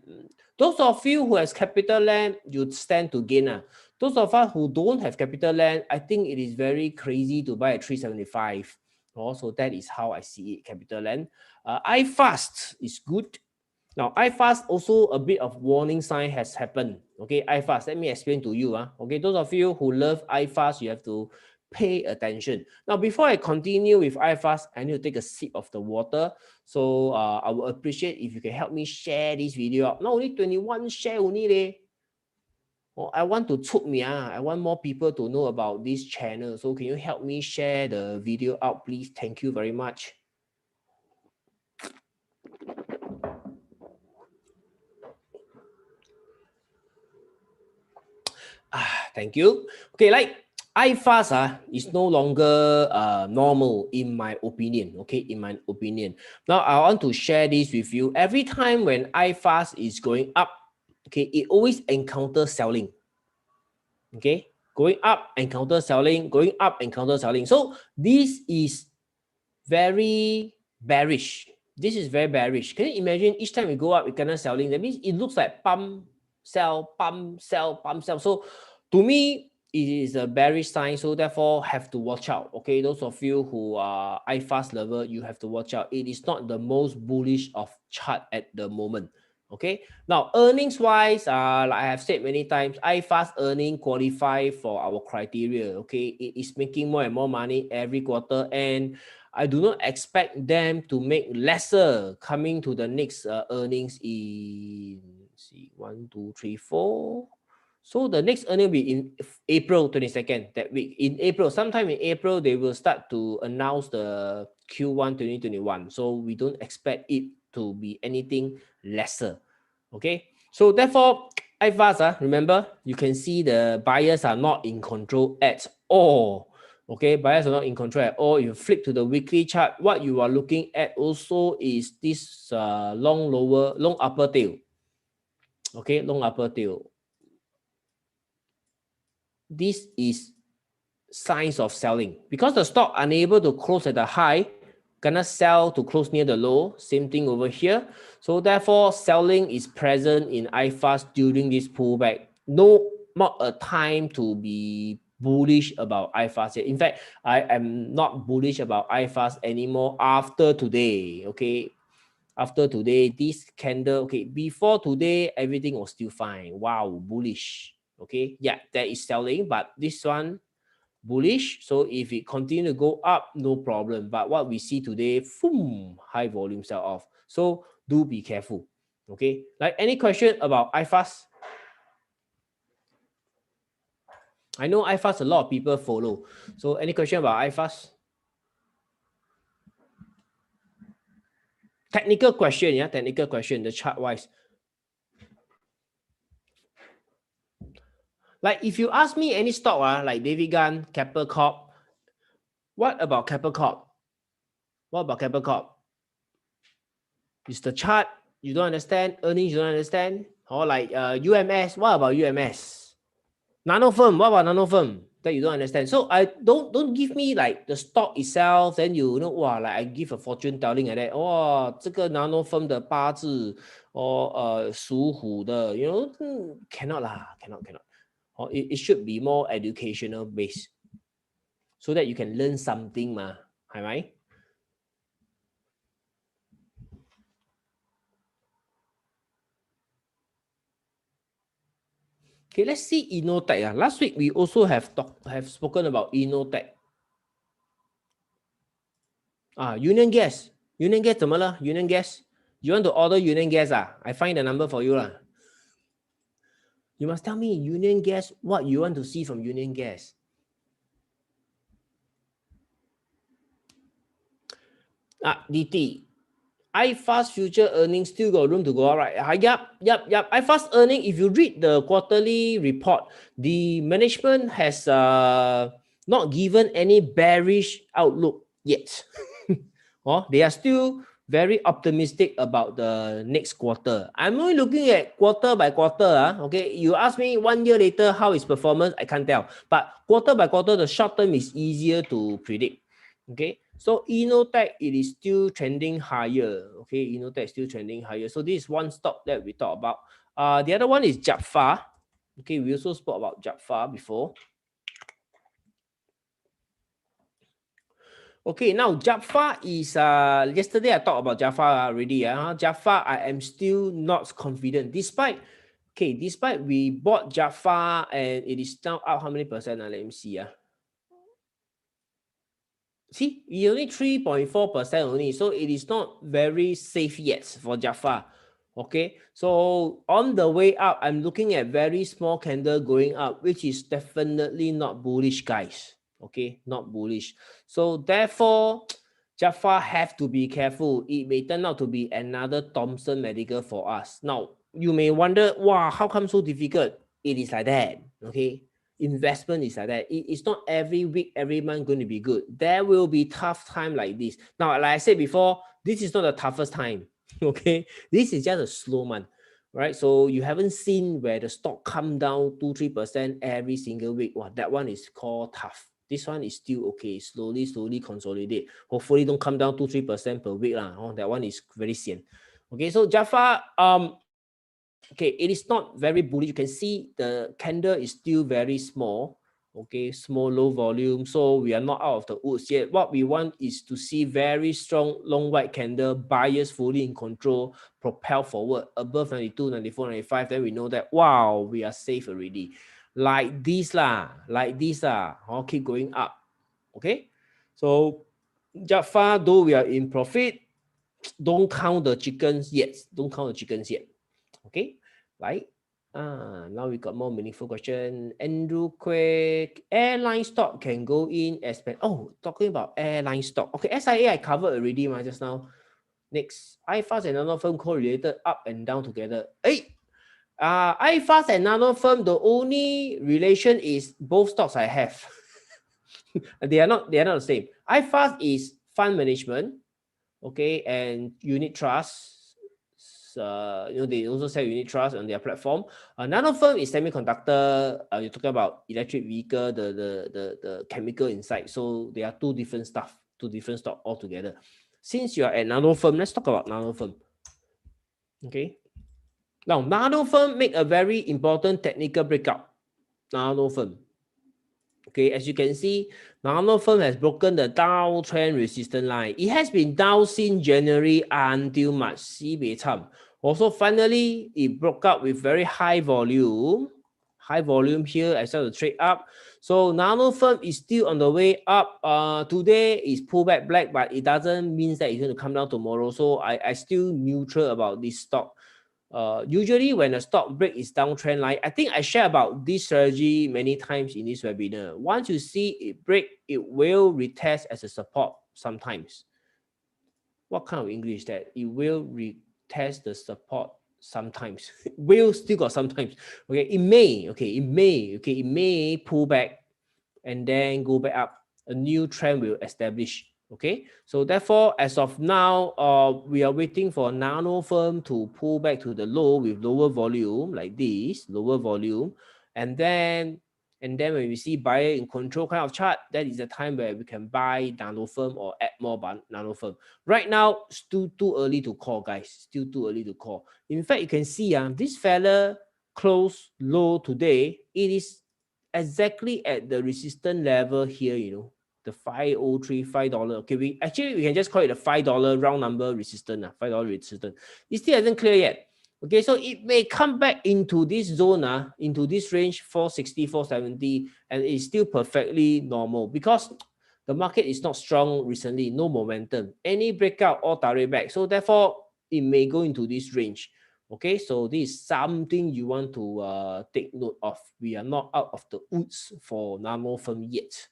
Those of you who has Capital Land, you stand to gain. Those of us who don't have Capital Land, I think it is very crazy to buy at 375. So that is how I see it, Capital Land. IFast is good. Now, IFast also a bit of warning sign has happened. Okay, IFast, let me explain to you. Okay, those of you who love IFast, you have to pay attention. Now, before I continue with IFast, I need to take a sip of the water. So I will appreciate if you can help me share this video out. Not only 21 share only. I want to took me. I want more people to know about this channel. So can you help me share the video out, please? Thank you very much. Thank you. Okay, like IFast is no longer normal in my opinion. Okay, in my opinion. Now I want to share this with you. Every time when IFast is going up, okay, it always encounters selling. Okay, going up encounter selling, going up encounter selling. So this is very bearish. This is very bearish. Can you imagine each time we go up, we cannot selling? That means it looks like pump, sell, pump, sell, pump, sell. So to me, it is a bearish sign. So therefore, have to watch out. Okay, those of you who are IFast lover, you have to watch out. It is not the most bullish of chart at the moment. Okay, now earnings wise, like I have said many times, IFast earning qualify for our criteria. Okay, it is making more and more money every quarter, and I do not expect them to make lesser coming to the next earnings in see 1, 2, 3, 4. So the next earning will be in April 22nd that week. In April, sometime in April, they will start to announce the Q1 2021. So we don't expect it to be anything lesser. Okay. So therefore, IFast, remember, you can see the buyers are not in control at all. Okay, buyers are not in control at all. If you flip to the weekly chart, what you are looking at also is this long upper tail. Okay, long upper tail. This is signs of selling because the stock unable to close at the high, gonna sell to close near the low. Same thing over here. So therefore, selling is present in IFast during this pullback. No, not a time to be bullish about IFast yet. In fact, I am not bullish about IFast anymore after today. Okay. After today, this candle, okay, before today, everything was still fine. Wow, bullish. Okay, yeah, that is selling, but this one bullish. So if it continue to go up, no problem. But what we see today, boom, high volume sell off. So do be careful. Okay, like any question about IFast? I know IFast a lot of people follow. So any question about IFast? Technical question, yeah, technical question, the chart wise. Like if you ask me any stock, like David Gunn, Keppel Corp, what about Keppel Corp? What about Keppel Corp? Is the chart you don't understand, earnings you don't understand? Or like UMS, what about UMS? Nano firm, what about nano firm that you don't understand? So I don't give me like the stock itself, then you know, wow, like I give a fortune telling like that. Oh, 这个 nano firm 的八字 or 属虎的 you know, cannot lah, cannot. Or it should be more educational based so that you can learn something 嘛，係咪？ Okay, let's see Innotech. Last week we also have spoken about Innotech. Union Gas. Union Gas 怎么了 Union Gas. You want to order Union Gas? I find the number for you lah. You must tell me Union Gas what you want to see from Union Gas. DT. IFast future earnings still got room to go up, right? Yep. IFast earning, if you read the quarterly report, the management has not given any bearish outlook yet. They are still very optimistic about the next quarter. I'm only looking at quarter by quarter. Okay, you ask me 1 year later how is performance, I can't tell. But quarter by quarter, the short term is easier to predict. Okay, so Innotech, it is still trending higher. Okay, Innotech is still trending higher. So this is one stock that we talked about. The other one is Japfa. Okay, we also spoke about Japfa before. Okay, now Japfa is yesterday I talked about Japfa already. Japfa, I am still not confident despite we bought Japfa and it is now up how many percent? Let me see. See, it's only 3.4% only, so it is not very safe yet for Japfa. Okay, so on the way up, I'm looking at very small candle going up, which is definitely not bullish, guys. Okay, not bullish. So therefore, Japfa have to be careful. It may turn out to be another Thomson Medical for us. Now, you may wonder, wow, how come so difficult? It is like that. Okay, investment is like that. It's not every week, every month going to be good. There will be tough time like this. Now, like I said before, this is not the toughest time. Okay, this is just a slow month, right? So you haven't seen where the stock come down 2-3% every single week. Wow, that one is called tough. This one is still okay. Slowly consolidate. Hopefully don't come down 2-3% per week lah. That one is very sian. Okay, so Japfa, okay, it is not very bullish. You can see the candle is still very small. Okay, small, low volume. So we are not out of the woods yet. What we want is to see very strong long white candle, buyers fully in control, propel forward above 92, 94, 95. Then we know that, wow, we are safe already. Like this lah, or keep going up. Okay, so Jaffa, though we are in profit, don't count the chickens yet. Don't count the chickens yet. Okay, right? Now we got more meaningful question. Andrew Quick, airline stock can go in as oh, talking about airline stock. Okay, SIA I covered already, just now. Next, IFast and Nano Firm correlated up and down together. Hey, IFast and Nano Firm, the only relation is both stocks I have. They are not the same. IFast is fund management, okay, and unit trust. They also sell unit trust on their platform. Nano Firm is semiconductor. You're talking about electric vehicle, the chemical inside. So they are two different stuff, two different stock altogether. Since you are at Nano Firm, let's talk about Nano Firm. Okay. Now, Nano Firm make a very important technical breakout. Nano Firm. Okay, as you can see, Nano Firm has broken the downtrend resistance line. It has been down since January until March. Also, finally, it broke out with very high volume. High volume here. I started to trade up. So Nano Firm is still on the way up. Today is pullback black, but it doesn't mean that it's going to come down tomorrow. So I still neutral about this stock. Usually when a stock break is downtrend line, I think I share about this strategy many times in this webinar. Once you see it break, it will retest as a support sometimes. What kind of English that? It will retest the support sometimes. Will still got sometimes. Okay, it may pull back and then go back up. A new trend will establish. Okay, so therefore, as of now, we are waiting for Nano Firm to pull back to the low with lower volume like this, lower volume, and then when we see buyer in control kind of chart, that is the time where we can buy Nano Firm or add more Nano Firm. Right now, still too early to call, guys. Still too early to call. In fact, you can see this fella closed low today. It is exactly at the resistance level here, the 503, $5. Okay, we can just call it a $5 round number resistance, $5 resistance. It still hasn't clear yet. Okay, so it may come back into this zone, into this range, 460, 470, and it's still perfectly normal because the market is not strong recently, no momentum. Any breakout or direct back. So therefore, it may go into this range. Okay, so this is something you want to take note of. We are not out of the woods for Nano Firm yet.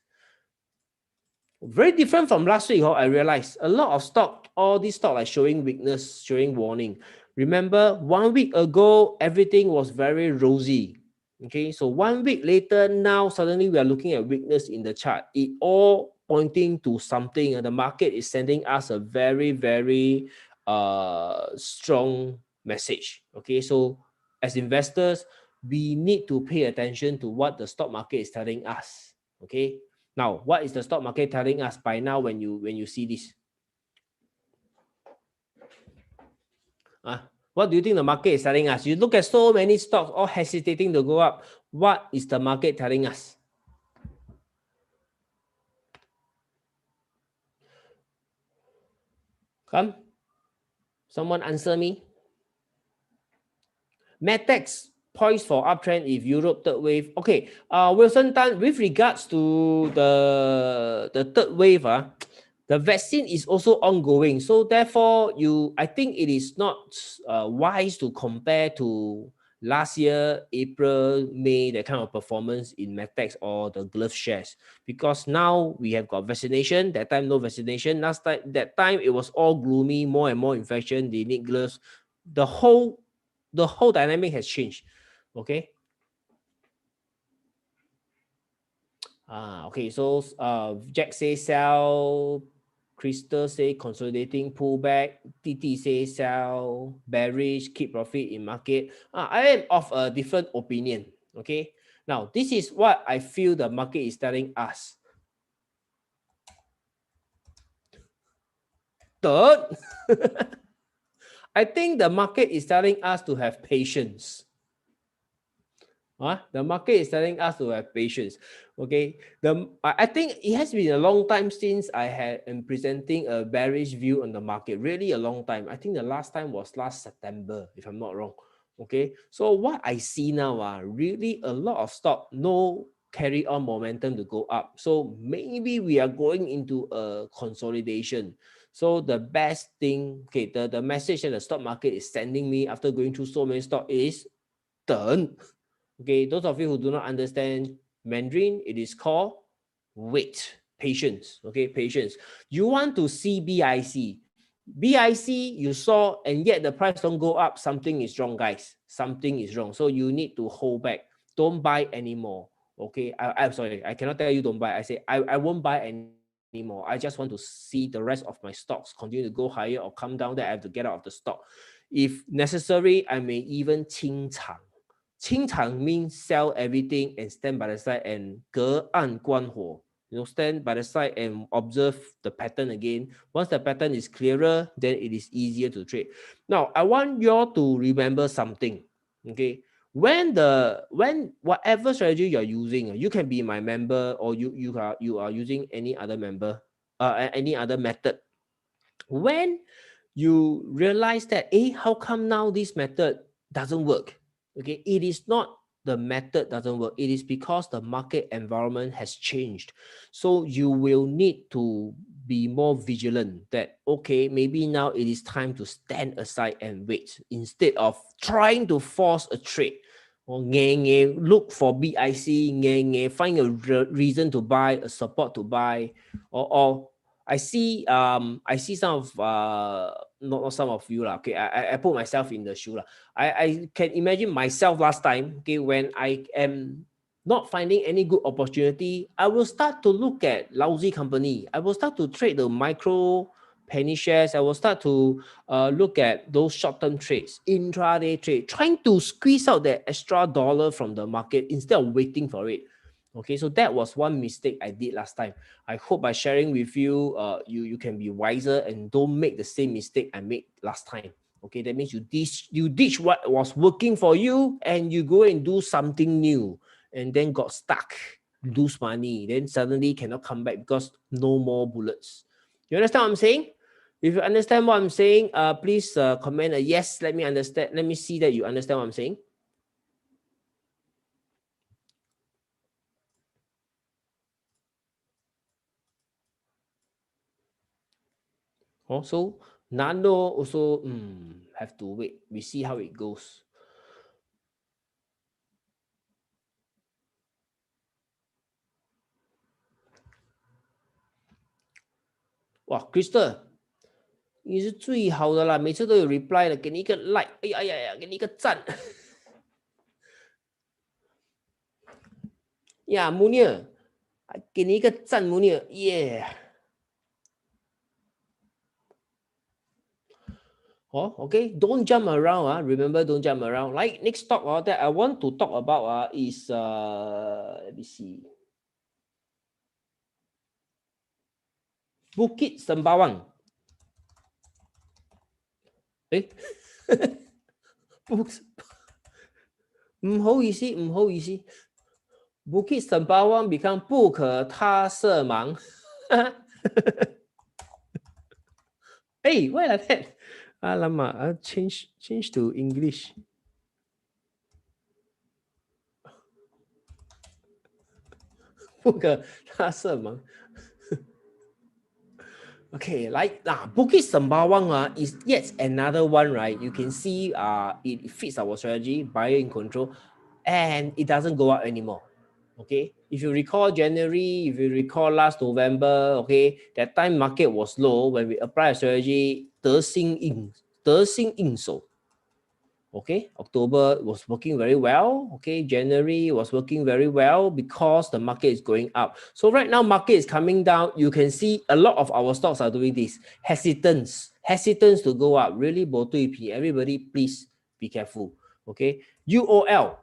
Very different from last week. I realized a lot of stock, all these stock are showing weakness, showing warning. Remember, 1 week ago, everything was very rosy. Okay, so 1 week later, now suddenly we are looking at weakness in the chart. It all pointing to something, and the market is sending us a very, very strong message. Okay, so as investors, we need to pay attention to what the stock market is telling us. Okay, now what is the stock market telling us by now when you see this? What do you think the market is telling us? You look at so many stocks all hesitating to go up. What is the market telling us? Come, someone answer me. Metex poised for uptrend if Europe third wave. Okay, Wilson Tan, with regards to the third wave, the vaccine is also ongoing. So therefore, I think it is not wise to compare to last year, April, May, that kind of performance in Metex or the glove shares. Because now we have got vaccination, that time no vaccination. That time it was all gloomy, more and more infection, they need gloves. The whole dynamic has changed. Okay. Okay, so Jack says sell, Crystal say consolidating pullback, TT say sell, bearish, keep profit in market. I am of a different opinion. Okay, now this is what I feel the market is telling us. Third, I think the market is telling us to have patience. The market is telling us to have patience. Okay. I think it has been a long time since I am presenting a bearish view on the market. Really a long time. I think the last time was last September, if I'm not wrong. Okay. So what I see now, really a lot of stock no carry on momentum to go up. So maybe we are going into a consolidation. So the best thing, okay, the message that the stock market is sending me after going through so many stocks is turn. Okay, those of you who do not understand Mandarin, it is called wait, patience. Okay, patience. You want to see BIC. BIC you saw and yet the price don't go up, something is wrong, guys. Something is wrong. So you need to hold back. Don't buy anymore. Okay, I'm sorry, I cannot tell you don't buy. I say I won't buy anymore. I just want to see the rest of my stocks continue to go higher or come down, that I have to get out of the stock. If necessary, I may even 清场. 清场 means sell everything and stand by the side and 隔岸观火. Stand by the side and observe the pattern again. Once the pattern is clearer, then it is easier to trade. Now, I want you all to remember something. Okay, when whatever strategy you're using, you can be my member or you are using any other member, any other method. When you realize that, how come now this method doesn't work? Okay, it is not the method doesn't work. It is because the market environment has changed. So you will need to be more vigilant that, okay, maybe now it is time to stand aside and wait instead of trying to force a trade. Or look for BIC, find a reason to buy, a support to buy, or I see some of not some of you lah. Okay, I put myself in the shoe lah. I can imagine myself last time. Okay, when I am not finding any good opportunity, I will start to look at lousy company. I will start to trade the micro penny shares. I will start to look at those short-term trades, intraday trade, trying to squeeze out that extra dollar from the market instead of waiting for it. Okay, so that was one mistake I did last time. I hope by sharing with you, you can be wiser and don't make the same mistake I made last time. Okay, that means you ditch what was working for you and you go and do something new and then got stuck, lose money, then suddenly cannot come back because no more bullets. You understand what I'm saying? If you understand what I'm saying, please comment a yes. Let me understand. Let me see that you understand what I'm saying. So Nano also have to wait. We see how it goes. Wow, Crystal, 你是最好的啦，每次都有 reply 的，给你一个 like， 哎呀呀呀，给你一个赞。呀，Munir，给你一个赞，Munir，耶。Okay, don't jump around. Remember, don't jump around. Like next talk that I want to talk about is let me see. Bukit Sembawang. Bukit 唔好意思，唔好意思。Bukit Sembawang become 不可他色盲。Hey, why like that? Alamak, change to English. 不可他色盲。Okay, like Bukit Sembawang is yet another one, right? You can see it fits our strategy, buyer in control, and it doesn't go up anymore. Okay, if you recall January, if you recall last November, okay, that time market was low when we apply a strategy, 得心应手. Okay, October was working very well. Okay, January was working very well because the market is going up. So right now, market is coming down. You can see a lot of our stocks are doing this. Hesitance to go up. Really, everybody, please be careful. Okay, UOL.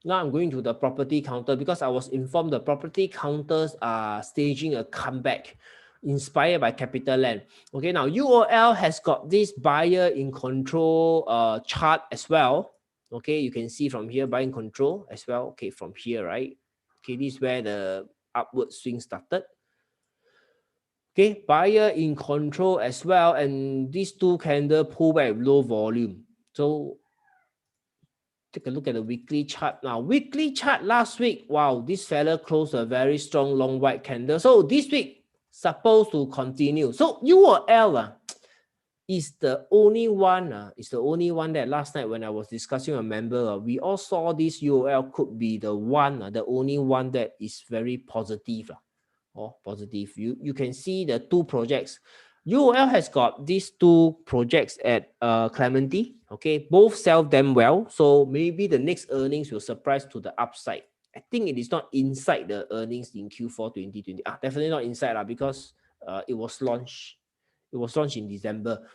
Now I'm going to the property counter because I was informed the property counters are staging a comeback inspired by CapitaLand. Okay, now UOL has got this buyer in control chart as well. Okay, you can see from here buying control as well. Okay, from here, right? Okay, this is where the upward swing started. Okay, buyer in control as well, and these two candle pull back low volume. So take a look at the weekly chart now. Weekly chart last week, wow, this fella closed a very strong long white candle. So this week supposed to continue. So UOL is the only one. Is the only one that last night when I was discussing with a member, we all saw this UOL could be the one, the only one that is very positive. Positive. You can see the two projects. UOL has got these two projects at Clementi. Okay, both sell them well. So maybe the next earnings will surprise to the upside. I think it is not inside the earnings in Q4 2020. Definitely not inside because it was launched. It was launched in December.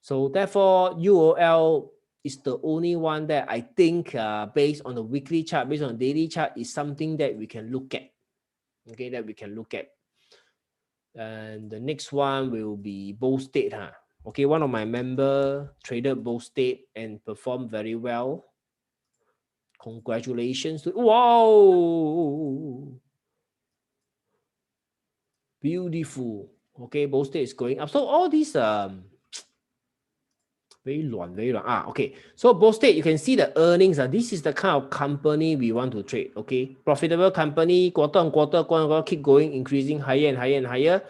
So therefore, UOL is the only one that I think based on the weekly chart, based on the daily chart, is something that we can look at. Okay, that we can look at. And the next one will be Bow State. Okay, one of my member traded Bow State and performed very well. Congratulations. Wow. Beautiful. Okay, Bow State is going up. So all these very long. Okay. So Bow State, you can see the earnings. This is the kind of company we want to trade. Okay, profitable company, quarter on quarter, keep going, increasing higher and higher and higher.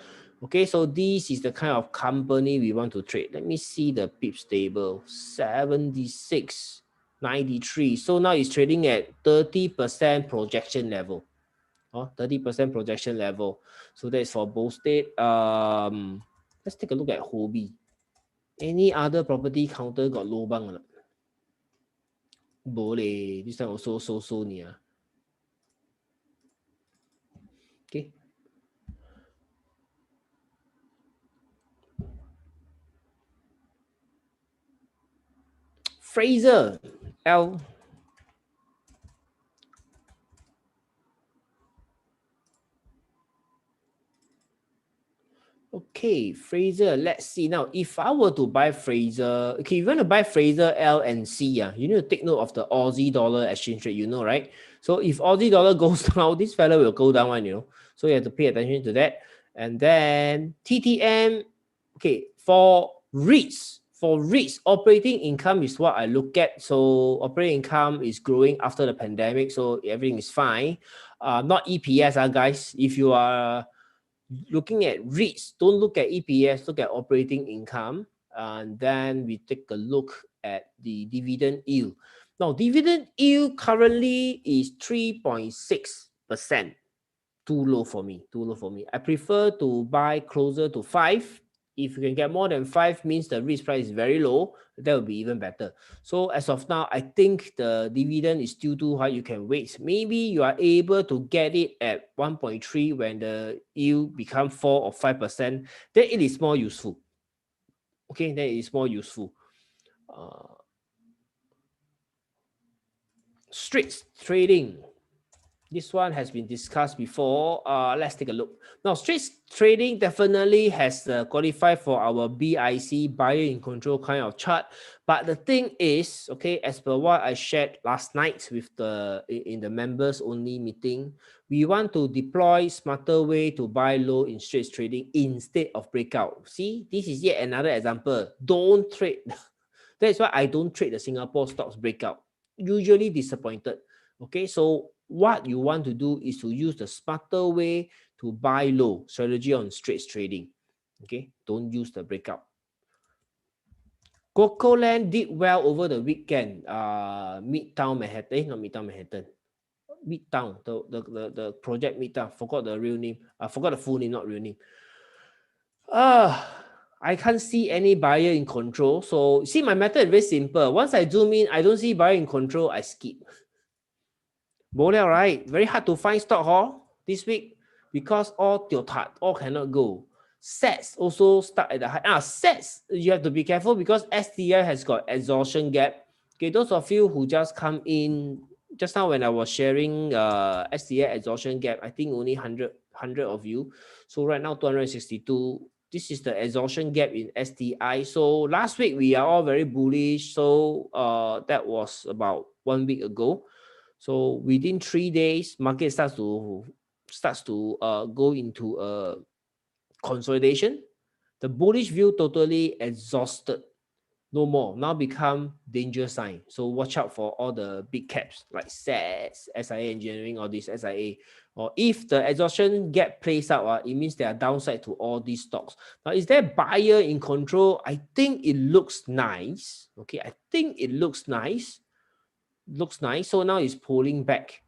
Okay, so this is the kind of company we want to trade. Let me see the pips table. 76, 93. So now it's trading at 30% projection level. 30% projection level. So that's for Bow State. Let's take a look at Hobie. Any other property counter got lobang or not? Boleh. This time also so near. Okay. Fraser. L. Okay, Fraser. Let's see now. If I were to buy Fraser, okay, if you want to buy Fraser L and C, you need to take note of the Aussie dollar exchange rate, right? So if Aussie dollar goes down, this fella will go down, So you have to pay attention to that. And then TTM, okay, for REITs, operating income is what I look at. So operating income is growing after the pandemic, so everything is fine. Not EPS, guys. If you are looking at REITs, don't look at EPS, look at operating income. And then we take a look at the dividend yield. Now, dividend yield currently is 3.6%. Too low for me. I prefer to buy closer to 5. If you can get more than 5, means the risk price is very low. That would be even better. So as of now, I think the dividend is still too high. You can wait. Maybe you are able to get it at 1.3 when the yield becomes 4 or 5%. Then it is more useful. Okay, then it is more useful. Street trading. This one has been discussed before. Let's take a look. Now, straight trading definitely has qualified for our BIC, buyer in control kind of chart. But the thing is, okay, as per what I shared last night with in the members only meeting, we want to deploy smarter way to buy low in straight trading instead of breakout. See, this is yet another example. Don't trade. That's why I don't trade the Singapore stocks breakout. Usually disappointed. Okay, so what you want to do is to use the smarter way to buy low strategy on straight trading. Okay, don't use the breakout. Coco Land did well over the weekend. Midtown Manhattan, not Midtown Manhattan. Midtown, the project Midtown. Forgot the real name. I forgot the full name, not real name. I can't see any buyer in control. So see, my method is very simple. Once I zoom in, I don't see buyer in control, I skip. Boleh, right? Very hard to find stock this week because all tiotat, all cannot go. Sets also stuck at the high. Sets, you have to be careful because STI has got exhaustion gap. Okay, those of you who just come in just now when I was sharing STI exhaustion gap, I think only 100 of you. So right now 262. This is the exhaustion gap in STI. So last week we are all very bullish. So that was about 1 week ago. So within 3 days, market starts to go into a consolidation. The bullish view totally exhausted. No more. Now become danger sign. So watch out for all the big caps like SETS, SIA Engineering, or this SIA. Or if the exhaustion gap plays out, it means there are downside to all these stocks. Now, is there buyer in control? I think it looks nice. Okay, I think it looks nice. Looks nice. So now it's pulling back.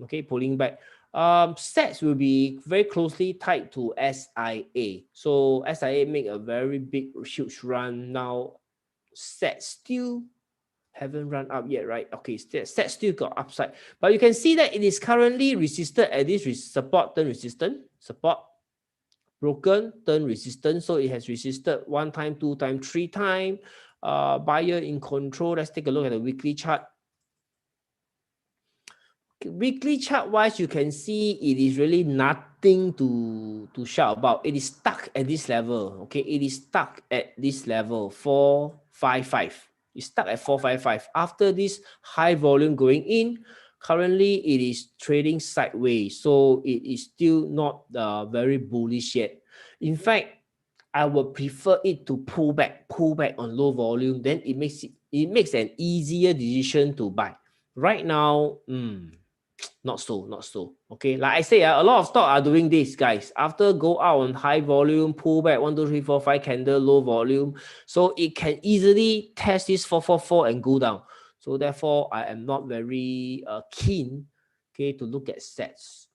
Okay, pulling back. SETS will be very closely tied to SIA. So SIA make a very big, huge run now. SET still haven't run up yet, right? Okay, SET still got upside, but you can see that it is currently resisted at this support, turn resistant, support, broken, turn resistant. So it has resisted 1 time, 2 time, 3 time. Buyer in control. Let's take a look at the weekly chart. Weekly chart wise, you can see it is really nothing to shout about. It is stuck at this level. Okay, it is stuck at this level 455. It's stuck at 455. After this high volume going in, currently it is trading sideways, so it is still not very bullish yet. In fact, I would prefer it to pull back on low volume. Then it makes an easier decision to buy. Right now, not so. Okay, like I say, a lot of stock are doing this, guys. After go out on high volume, pull back 1, 2, 3, 4, 5 candle, low volume, so it can easily test this 444 and go down. So therefore, I am not very keen, okay, to look at SETS.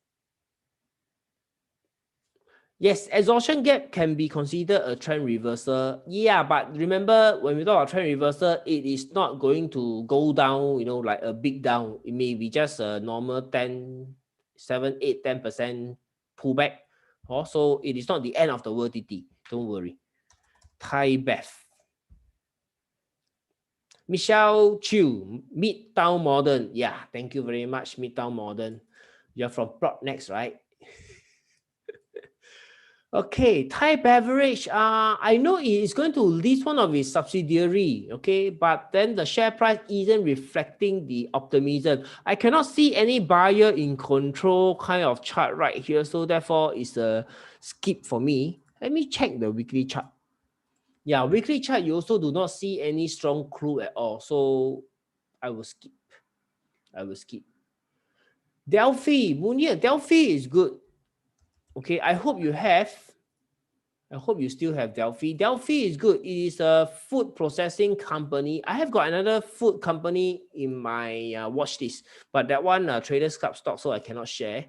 Yes, exhaustion gap can be considered a trend reversal. Yeah, but remember, when we talk about trend reversal, it is not going to go down, like a big down. It may be just a normal 10, 7, 8, 10% pullback. Also, it is not the end of the world, TT. Don't worry. Thai Beth. Michelle Chu, Midtown Modern. Yeah, thank you very much, Midtown Modern. You're from Next, right? Okay, Thai Beverage. I know it is going to list one of its subsidiary. Okay, but then the share price isn't reflecting the optimism. I cannot see any buyer in control kind of chart right here, so therefore it's a skip for me. Let me check the weekly chart. Yeah, weekly chart you also do not see any strong clue at all, so I will skip. Delphi, Munir, Delphi is good. Okay, I hope you still have Delphi. Delphi is good. It is a food processing company. I have got another food company in my watch list, but that one Traders Club stock, so I cannot share.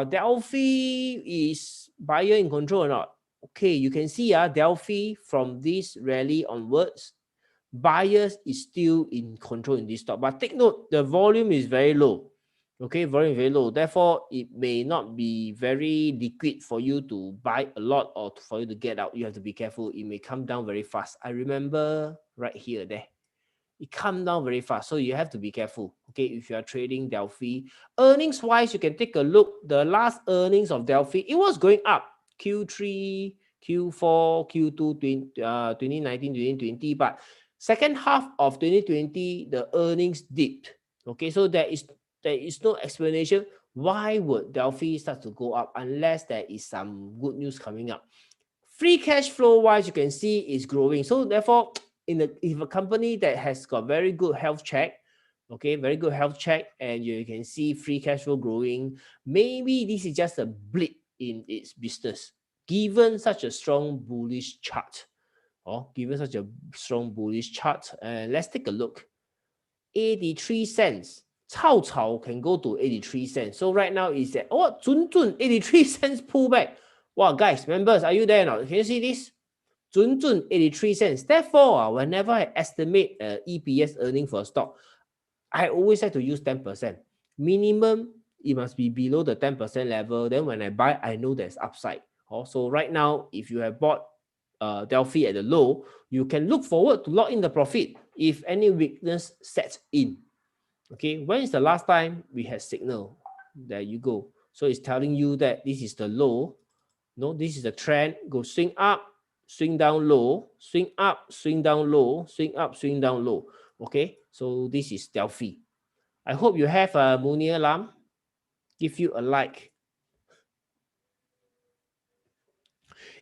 Delphi is buyer in control or not? Okay, you can see Delphi from this rally onwards, buyers is still in control in this stock. But take note, the volume is very low. Okay, volume very low. Therefore, it may not be very liquid for you to buy a lot or for you to get out. You have to be careful. It may come down very fast. I remember right here, there. It come down very fast. So you have to be careful. Okay, if you are trading Delphi. Earnings wise, you can take a look. The last earnings of Delphi, it was going up. Q3, Q4, Q2, 2019, 2020. But second half of 2020, the earnings dipped. Okay, so there is no explanation why would Delphi start to go up unless there is some good news coming up. Free cash flow wise, you can see is growing. So therefore, if a company that has got very good health check, okay, very good health check, and you can see free cash flow growing, maybe this is just a blip in its business, given such a strong bullish chart. And let's take a look. 83 cents. Cao can go to 83 cents. So right now it's at 83 cents pullback. Wow, guys, members, are you there now? Can you see this? 83 cents. Therefore, whenever I estimate EPS earning for a stock, I always have to use 10%. Minimum, it must be below the 10% level. Then when I buy, I know there's upside. Also, right now, if you have bought Delphi at the low, you can look forward to lock in the profit if any weakness sets in. Okay, when is the last time we had signal? There you go. So it's telling you that this is the low. No, this is the trend. Go swing up, swing down low, swing up, swing down low, swing up, swing down low. Okay, so this is Delphi. I hope you have a Munir Lam. Give you a like.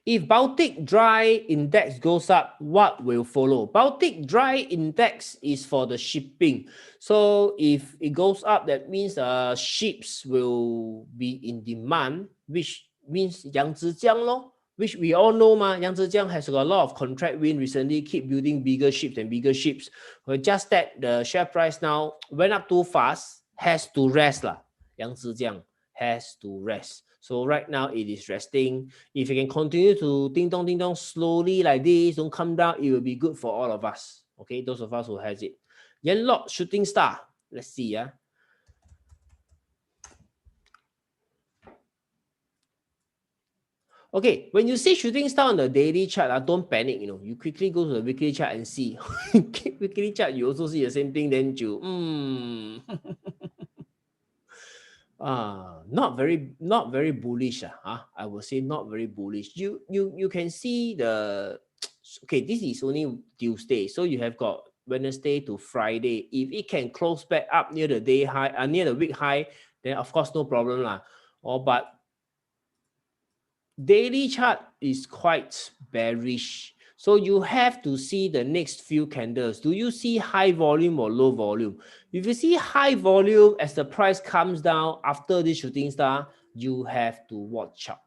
If Baltic Dry Index goes up, what will follow? Baltic Dry Index is for the shipping. So if it goes up, that means ships will be in demand, which means Yangzijiang lo, which we all know ma. Yangzijiang has got a lot of contract win recently, keep building bigger ships and bigger ships. Just that the share price now went up too fast, has to rest lah. Yangzijiang has to rest. So right now it is resting. If you can continue to ding dong slowly like this, don't come down, it will be good for all of us. Okay, those of us who has it. Yenlok shooting star. Let's see. Yeah. Okay, when you see shooting star on the daily chart, don't panic. You quickly go to the weekly chart and see. Weekly chart, you also see the same thing. Then you not very bullish. I would say not very bullish. You can see the okay, this is only Tuesday, so you have got Wednesday to Friday. If it can close back up near the day high, near the week high, then of course no problem lah. But daily chart is quite bearish. So you have to see the next few candles. Do you see high volume or low volume? If you see high volume as the price comes down after this shooting star, you have to watch out.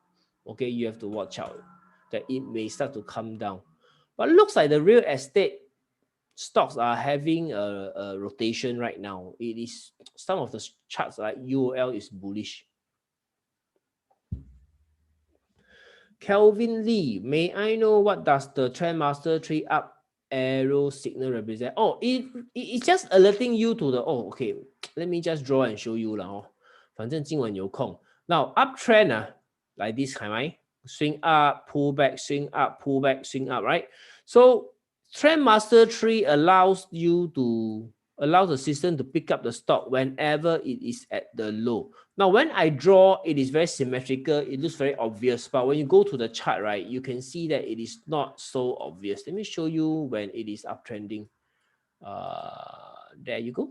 Okay, you have to watch out that it may start to come down. But it looks like the real estate stocks are having a rotation right now. It is some of the charts like UOL is bullish. Kelvin Lee, may I know what does the Trendmaster 3 up arrow signal represent? Oh, it's just alerting you to the, okay, let me just draw and show you lah. 反正今晚有空. Now, uptrend like this, swing up, pull back, swing up, pull back, swing up, right? So Trendmaster 3 allows the system to pick up the stock whenever it is at the low. Now, when I draw, it is very symmetrical. It looks very obvious. But when you go to the chart, right, you can see that it is not so obvious. Let me show you when it is uptrending. There you go.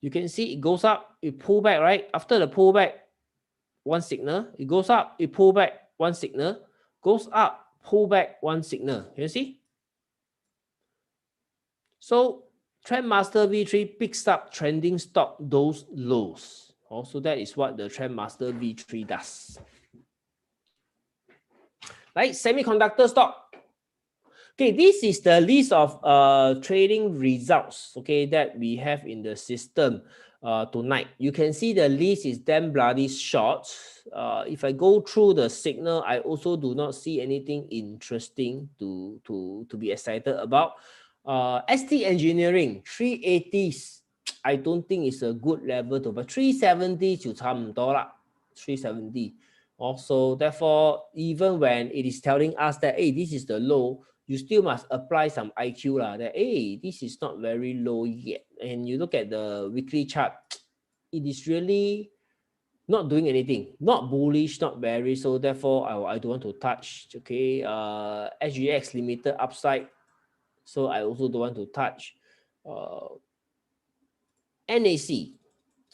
You can see it goes up, it pull back, right? After the pullback, one signal. It goes up, it pull back, one signal. Goes up, pull back, one signal. Can you see? So Trendmaster V3 picks up trending stock, those lows. Also, that is what the Trendmaster V3 does. Right, semiconductor stock. Okay, this is the list of trading results, okay, that we have in the system tonight. You can see the list is damn bloody short. If I go through the signal, I also do not see anything interesting to be excited about. ST Engineering 380s, I don't think it's a good level to, but 370 就差不多啦, 370. Also, therefore, even when it is telling us that, hey, this is the low, you still must apply some IQ lah, that, hey, this is not very low yet. And you look at the weekly chart, it is really not doing anything, not bullish, not bearish. So therefore, I don't want to touch. Okay, SGX limited upside. So I also don't want to touch. NAC,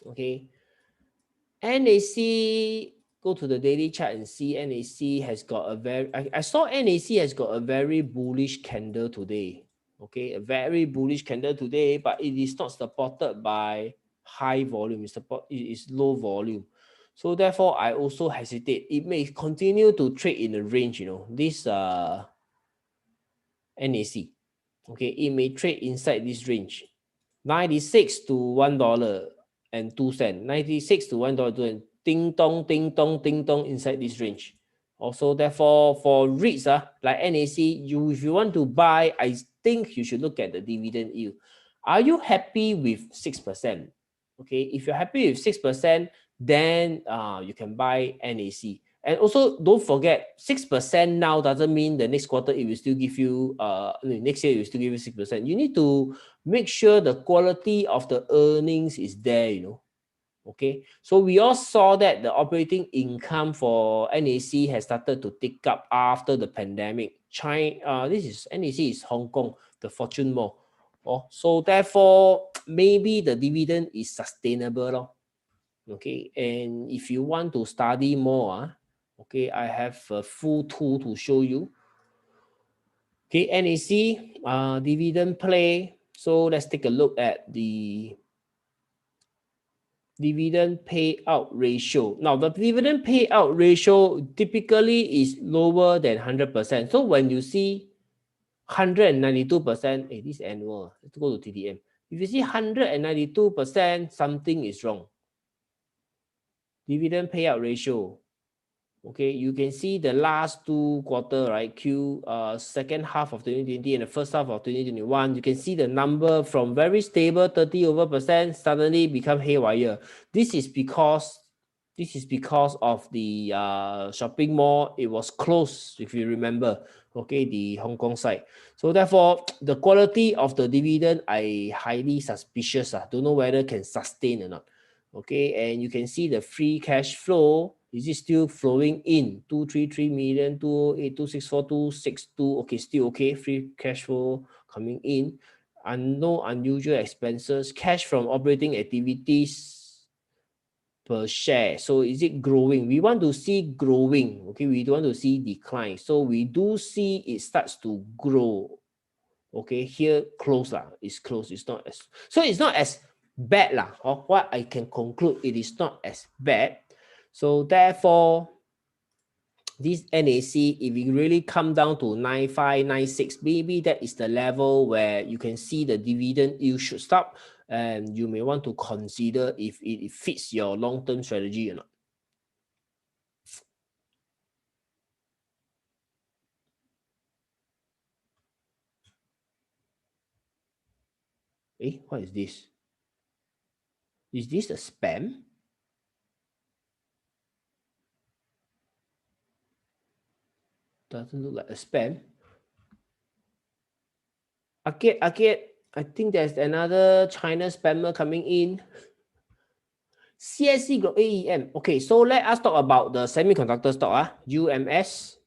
okay. NAC, go to the daily chart and see NAC has got a very, I saw NAC has got a very bullish candle today. Okay, a very bullish candle today, but it is not supported by high volume. It is low volume. So therefore, I also hesitate. It may continue to trade in the range, this NAC. Okay, it may trade inside this range. 96 to $1.02. 96 to $1.02. Ding dong, ding dong, ding dong inside this range. Also, therefore, for REITs like NAC, if you want to buy, I think you should look at the dividend yield. Are you happy with 6%? Okay, if you're happy with 6%, then you can buy NAC. And also, don't forget, 6% now doesn't mean the next quarter it will still give you, next year it will still give you 6%. You need to make sure the quality of the earnings is there, Okay, so we all saw that the operating income for NAC has started to tick up after the pandemic. China, this is NAC is Hong Kong, the Fortune Mall. Oh, so therefore, maybe the dividend is sustainable. Lor. Okay, and if you want to study more, okay, I have a full tool to show you. Okay, NAC dividend play. So let's take a look at the dividend payout ratio. Now, the dividend payout ratio typically is lower than 100%. So when you see 192%, hey, this annual, let's go to TDM. If you see 192%, something is wrong. Dividend payout ratio. Okay, you can see the last 2 quarters, right? Second half of 2020 and the first half of 2021. You can see the number from very stable 30% suddenly become haywire. This is because of the shopping mall. It was closed, if you remember. Okay, the Hong Kong side. So therefore, the quality of the dividend I highly suspicious. Don't know whether can sustain or not. Okay, and you can see the free cash flow. Is it still flowing in? 233 million, 208, 264, 262. Okay, still okay. Free cash flow coming in. And no unusual expenses. Cash from operating activities per share. So is it growing? We want to see growing. Okay, we don't want to see decline. So we do see it starts to grow. Okay, here close lah. It's close. It's not as so. It's not as bad lah. Or what I can conclude, it is not as bad. So therefore, this NAC, if it really come down to 95, 96, maybe that is the level where you can see the dividend you should stop, and you may want to consider if it fits your long-term strategy or not. What is this? Is this a spam? Doesn't look like a spam. Arcade, I think there's another China spammer coming in. CSC Group AEM. Okay, so let us talk about the semiconductor stock, UMS.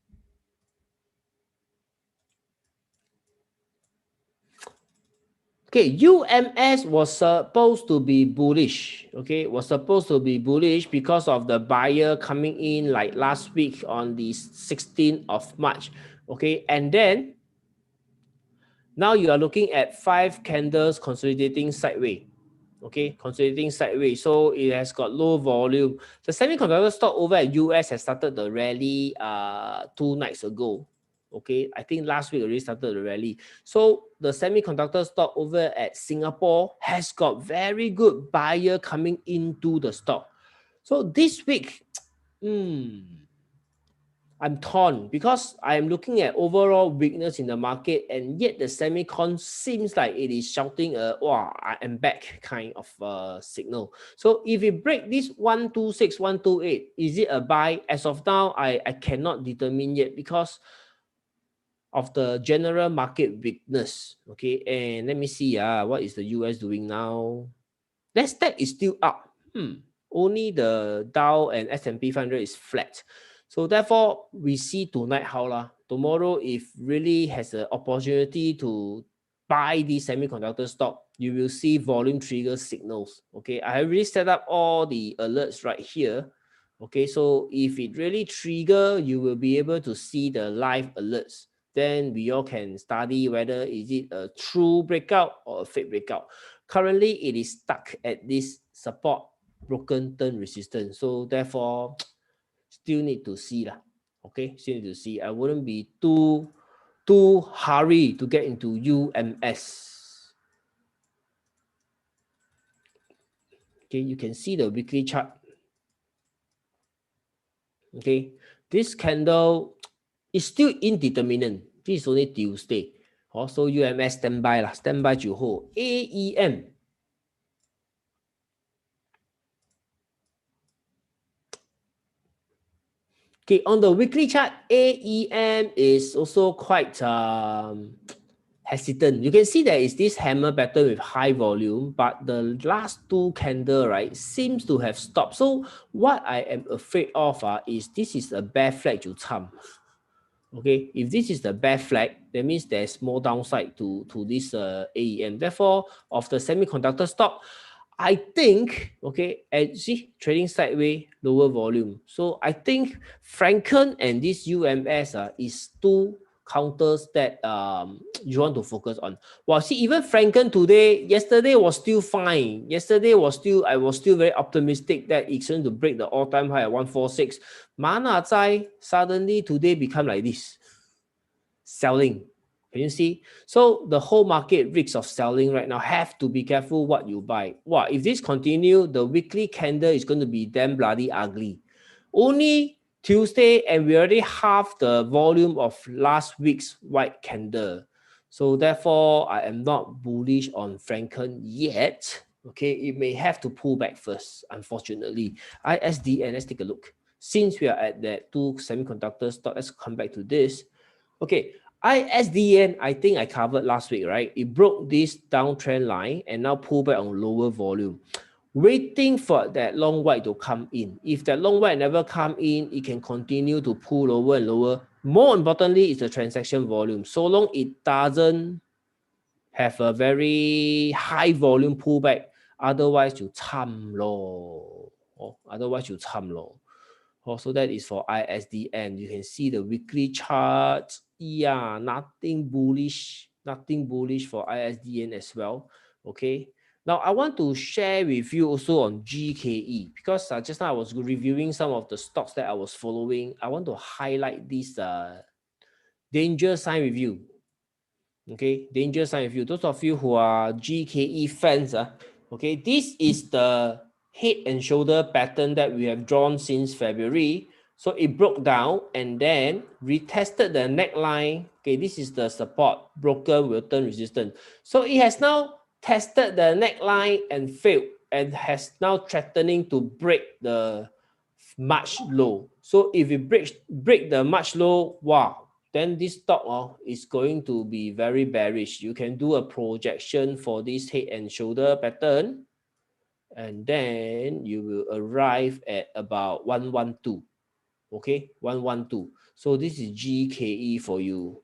Okay, UMS was supposed to be bullish. Okay, was supposed to be bullish because of the buyer coming in like last week on the 16th of March. Okay, and then now you are looking at 5 candles consolidating sideways. Okay, consolidating sideways. So it has got low volume. The semiconductor stock over at US has started the rally 2 nights ago. Okay, I think last week already started the rally. So the semiconductor stock over at Singapore has got very good buyer coming into the stock. So this week, I'm torn because I'm looking at overall weakness in the market, and yet the semicon seems like it is shouting wow, I am back kind of signal. So if we break this 126, 128, is it a buy? As of now, I cannot determine yet because of the general market weakness. Okay, and let me see what is the US doing now? Nasdaq is still up. Only the Dow and S&P 500 is flat. So therefore, we see tonight how lah. Tomorrow, if really has an opportunity to buy the semiconductor stock, you will see volume trigger signals. Okay, I have really set up all the alerts right here. Okay, so if it really trigger, you will be able to see the live alerts. Then we all can study whether is it a true breakout or a fake breakout. Currently, it is stuck at this support broken turn resistance. So therefore, still need to see lah. Okay, still need to see. I wouldn't be too hurry to get into UMS. Okay, you can see the weekly chart. Okay, this candle is still indeterminate. This is only Tuesday. Also, UMS standby lah, standby 就后 AEM. Okay, on the weekly chart, AEM is also quite hesitant. You can see there is this hammer pattern with high volume, but the last two candle, right, seems to have stopped. So what I am afraid of is this is a bear flag to come. Okay, if this is the bear flag, that means there's more downside to this AEM. Therefore, of the semiconductor stock, I think, okay, and see, trading sideways, lower volume. So I think Franken and this UMS is two counters that you want to focus on. Well, see, even Franken today, yesterday was still fine. Yesterday was still, I was still very optimistic that it's going to break the all-time high at 146. Mana Zai suddenly today become like this, selling. Can you see? So the whole market risks of selling right now. Have to be careful what you buy. Wow, if this continue, the weekly candle is going to be damn bloody ugly. Only Tuesday, and we already half the volume of last week's white candle. So therefore, I am not bullish on Franken yet. Okay, it may have to pull back first, unfortunately. ISDN, let's take a look. Since we are at that two semiconductor stock, let's come back to this. Okay, ISDN, I think I covered last week, right? It broke this downtrend line and now pull back on lower volume. Waiting for that long white to come in. If that long white never come in, it can continue to pull lower and lower. More importantly, is the transaction volume. So long it doesn't have a very high volume pullback, otherwise you cham lo. Otherwise you cham lo. So that is for ISDN. You can see the weekly chart. Yeah, nothing bullish for ISDN as well. Okay. Now I want to share with you also on GKE, because just now I was reviewing some of the stocks that I was following. I want to highlight this danger sign with you. Okay, danger sign with you. Those of you who are GKE fans, okay, this is the head and shoulder pattern that we have drawn since February. So it broke down and then retested the neckline. Okay, this is the support, broken, will turn resistant. So it has now tested the neckline and failed, and has now threatening to break the March low. So if it break the March low, wow, then this stock is going to be very bearish. You can do a projection for this head and shoulder pattern, and then you will arrive at about 112. Okay, 112. So this is GKE for you.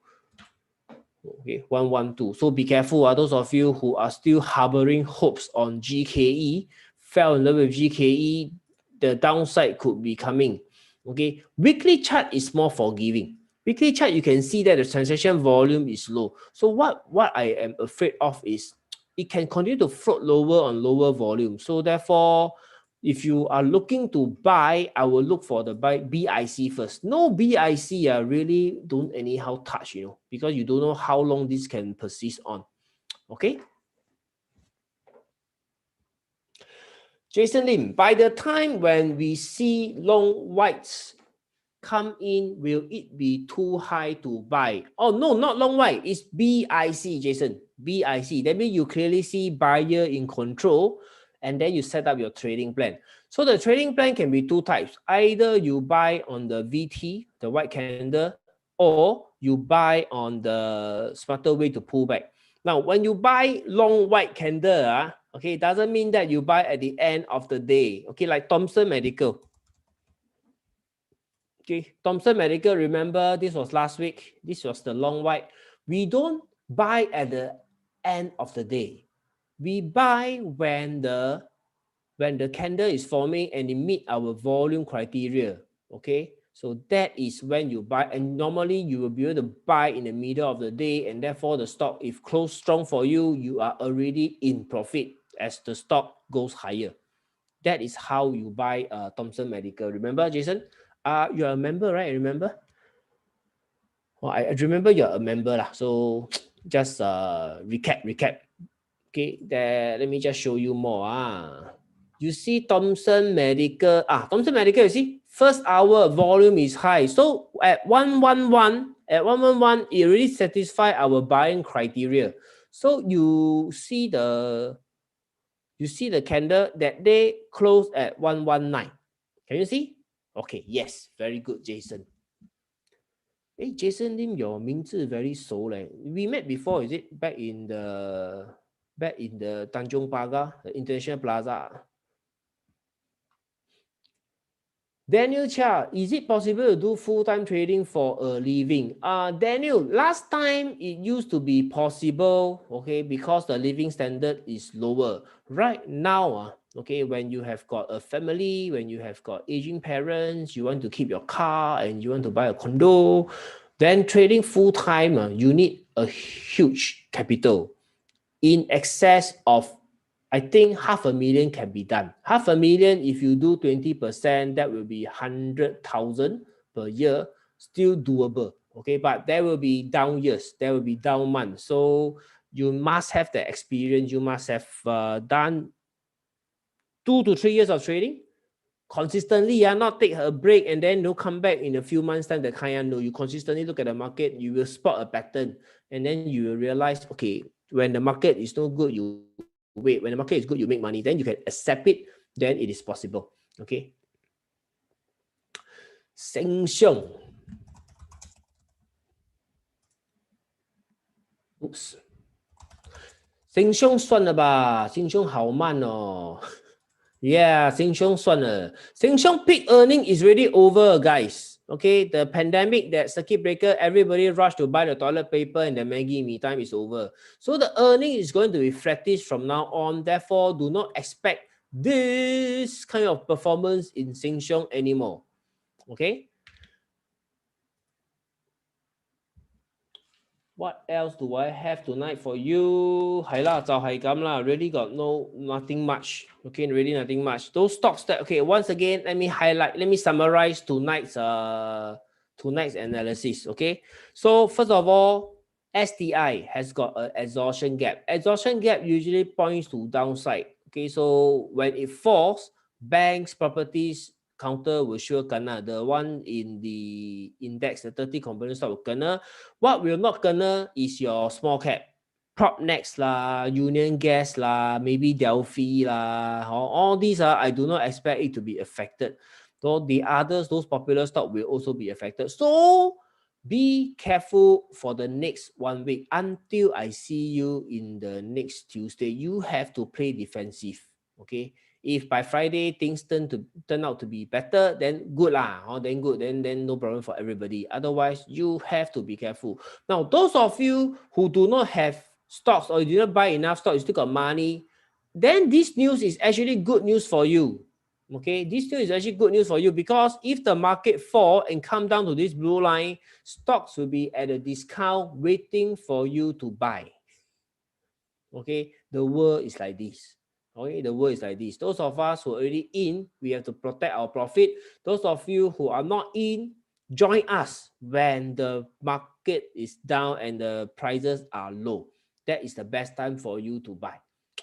Okay, 112. So be careful, those of you who are still harboring hopes on GKE, fell in love with GKE, the downside could be coming. Okay, weekly chart is more forgiving. Weekly chart, you can see that the transaction volume is low. So what I am afraid of is it can continue to float lower on lower volume. So therefore, if you are looking to buy, I will look for the BIC first. No BIC, really don't anyhow touch, because you don't know how long this can persist on. Okay. Jason Lim, by the time when we see long whites come in, will it be too high to buy? Oh, no, not long white. It's BIC, Jason. BIC. That means you clearly see buyer in control, and then you set up your trading plan. So the trading plan can be two types. Either you buy on the VT, the white candle, or you buy on the smarter way to pull back. Now, when you buy long white candle, okay, doesn't mean that you buy at the end of the day. Okay, like Thomson Medical. Okay, Thomson Medical, remember this was last week. This was the long white. We don't buy at the end of the day. We buy when the candle is forming and it meet our volume criteria. Okay, so that is when you buy, and normally you will be able to buy in the middle of the day, and therefore the stock, if close strong for you, you are already in profit as the stock goes higher. That is how you buy Thomson Medical. Remember, Jason? You're a member, right? Remember? Well, I remember you're a member lah. So just recap. Okay, there. Let me just show you more. You see Thomson Medical. Thomson Medical, you see, first hour volume is high. So at 111, it really satisfies our buying criteria. So you see the candle that day closed at 119. Can you see? Okay, yes, very good, Jason. Hey, Jason Lim, your 名字 very 熟 leh. We met before, is it? Back in the Tanjong Pagar, the International Plaza. Daniel Chia, is it possible to do full-time trading for a living? Daniel, last time it used to be possible, okay, because the living standard is lower. Right now, okay, when you have got a family, when you have got aging parents, you want to keep your car and you want to buy a condo, then trading full-time, you need a huge capital in excess of, I think, 500,000 can be done. 500,000, if you do 20%, that will be 100,000 per year, still doable. Okay, but there will be down years, there will be down months. So you must have the experience. You must have done 2 to 3 years of trading consistently, not take a break and then no come back in a few months time. The kind, no, you consistently look at the market, you will spot a pattern, and then you will realize, okay, when the market is no good, you wait. When the market is good, you make money. Then you can accept it. Then it is possible. Okay. Sheng Siong. Oops. Sheng Siong 算了吧，Sheng Siong 好慢哦。Yeah, Sheng Siong 算了。Sheng Siong peak earning is already over, guys. Okay, the pandemic, that circuit breaker, everybody rushed to buy the toilet paper and the Maggie mee time is over. So the earning is going to be flattish from now on. Therefore, do not expect this kind of performance in Sheng Siong anymore. Okay. What else do I have tonight for you? 係啦，就係咁啦。Really got nothing much. Okay, really nothing much. Those stocks that, okay, once again, let me summarize tonight's analysis. Okay, so first of all, STI has got an exhaustion gap. Exhaustion gap usually points to downside. Okay, so when it falls, banks, properties, counter will sure kena. The one in the index, the 30 component stock will kena. What will not kena is your small cap. Propnex lah, Union Gas lah, maybe Delphi lah. All these I do not expect it to be affected. So the others, those popular stock will also be affected. So be careful for the next 1 week until I see you in the next Tuesday. You have to play defensive. Okay. If by Friday things turn out to be better, then good lah. Then good. Then no problem for everybody. Otherwise, you have to be careful. Now, those of you who do not have stocks or you didn't buy enough stocks, you still got money, then this news is actually good news for you. Okay, this news is actually good news for you, because if the market fall and come down to this blue line, stocks will be at a discount waiting for you to buy. Okay, the world is like this. Okay, the world is like this. Those of us who are already in, we have to protect our profit. Those of you who are not in, join us when the market is down and the prices are low. That is the best time for you to buy.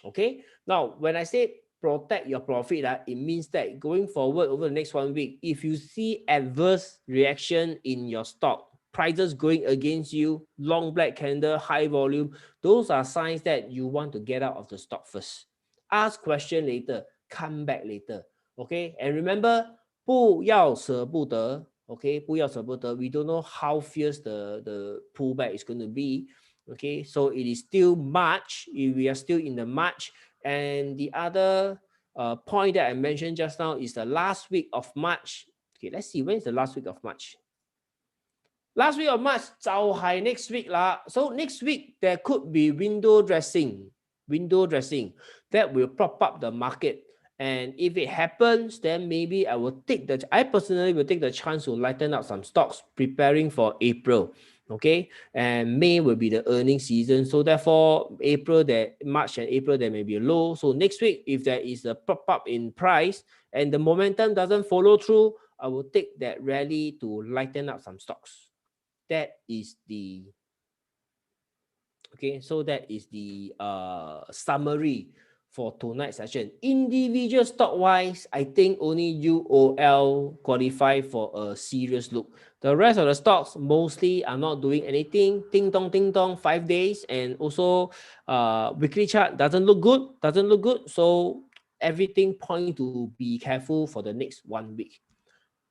Okay, now when I say protect your profit, it means that going forward over the next 1 week, if you see adverse reaction in your stock, prices going against you, long black candle, high volume, those are signs that you want to get out of the stock first. Ask question later, come back later. Okay, and remember, 不要舍不得. Okay, 不要舍不得. We don't know how fierce the pullback is going to be. Okay, so it is still March. We are still in the March. And the other point that I mentioned just now is the last week of March. Okay, let's see, when is the last week of March? Last week of March, 就係 next week啦. So next week, there could be window dressing that will prop up the market. And if it happens, then maybe I personally will take the chance to lighten up some stocks, preparing for April. Okay, and May will be the earnings season. So therefore, March and April, there may be a low. So next week, if there is a prop up in price and the momentum doesn't follow through, I will take that rally to lighten up some stocks. That is the summary for tonight's session. Individual stock wise, I think only UOL qualify for a serious look. The rest of the stocks mostly are not doing anything. Ding dong, 5 days, and also weekly chart doesn't look good. So everything point to be careful for the next 1 week.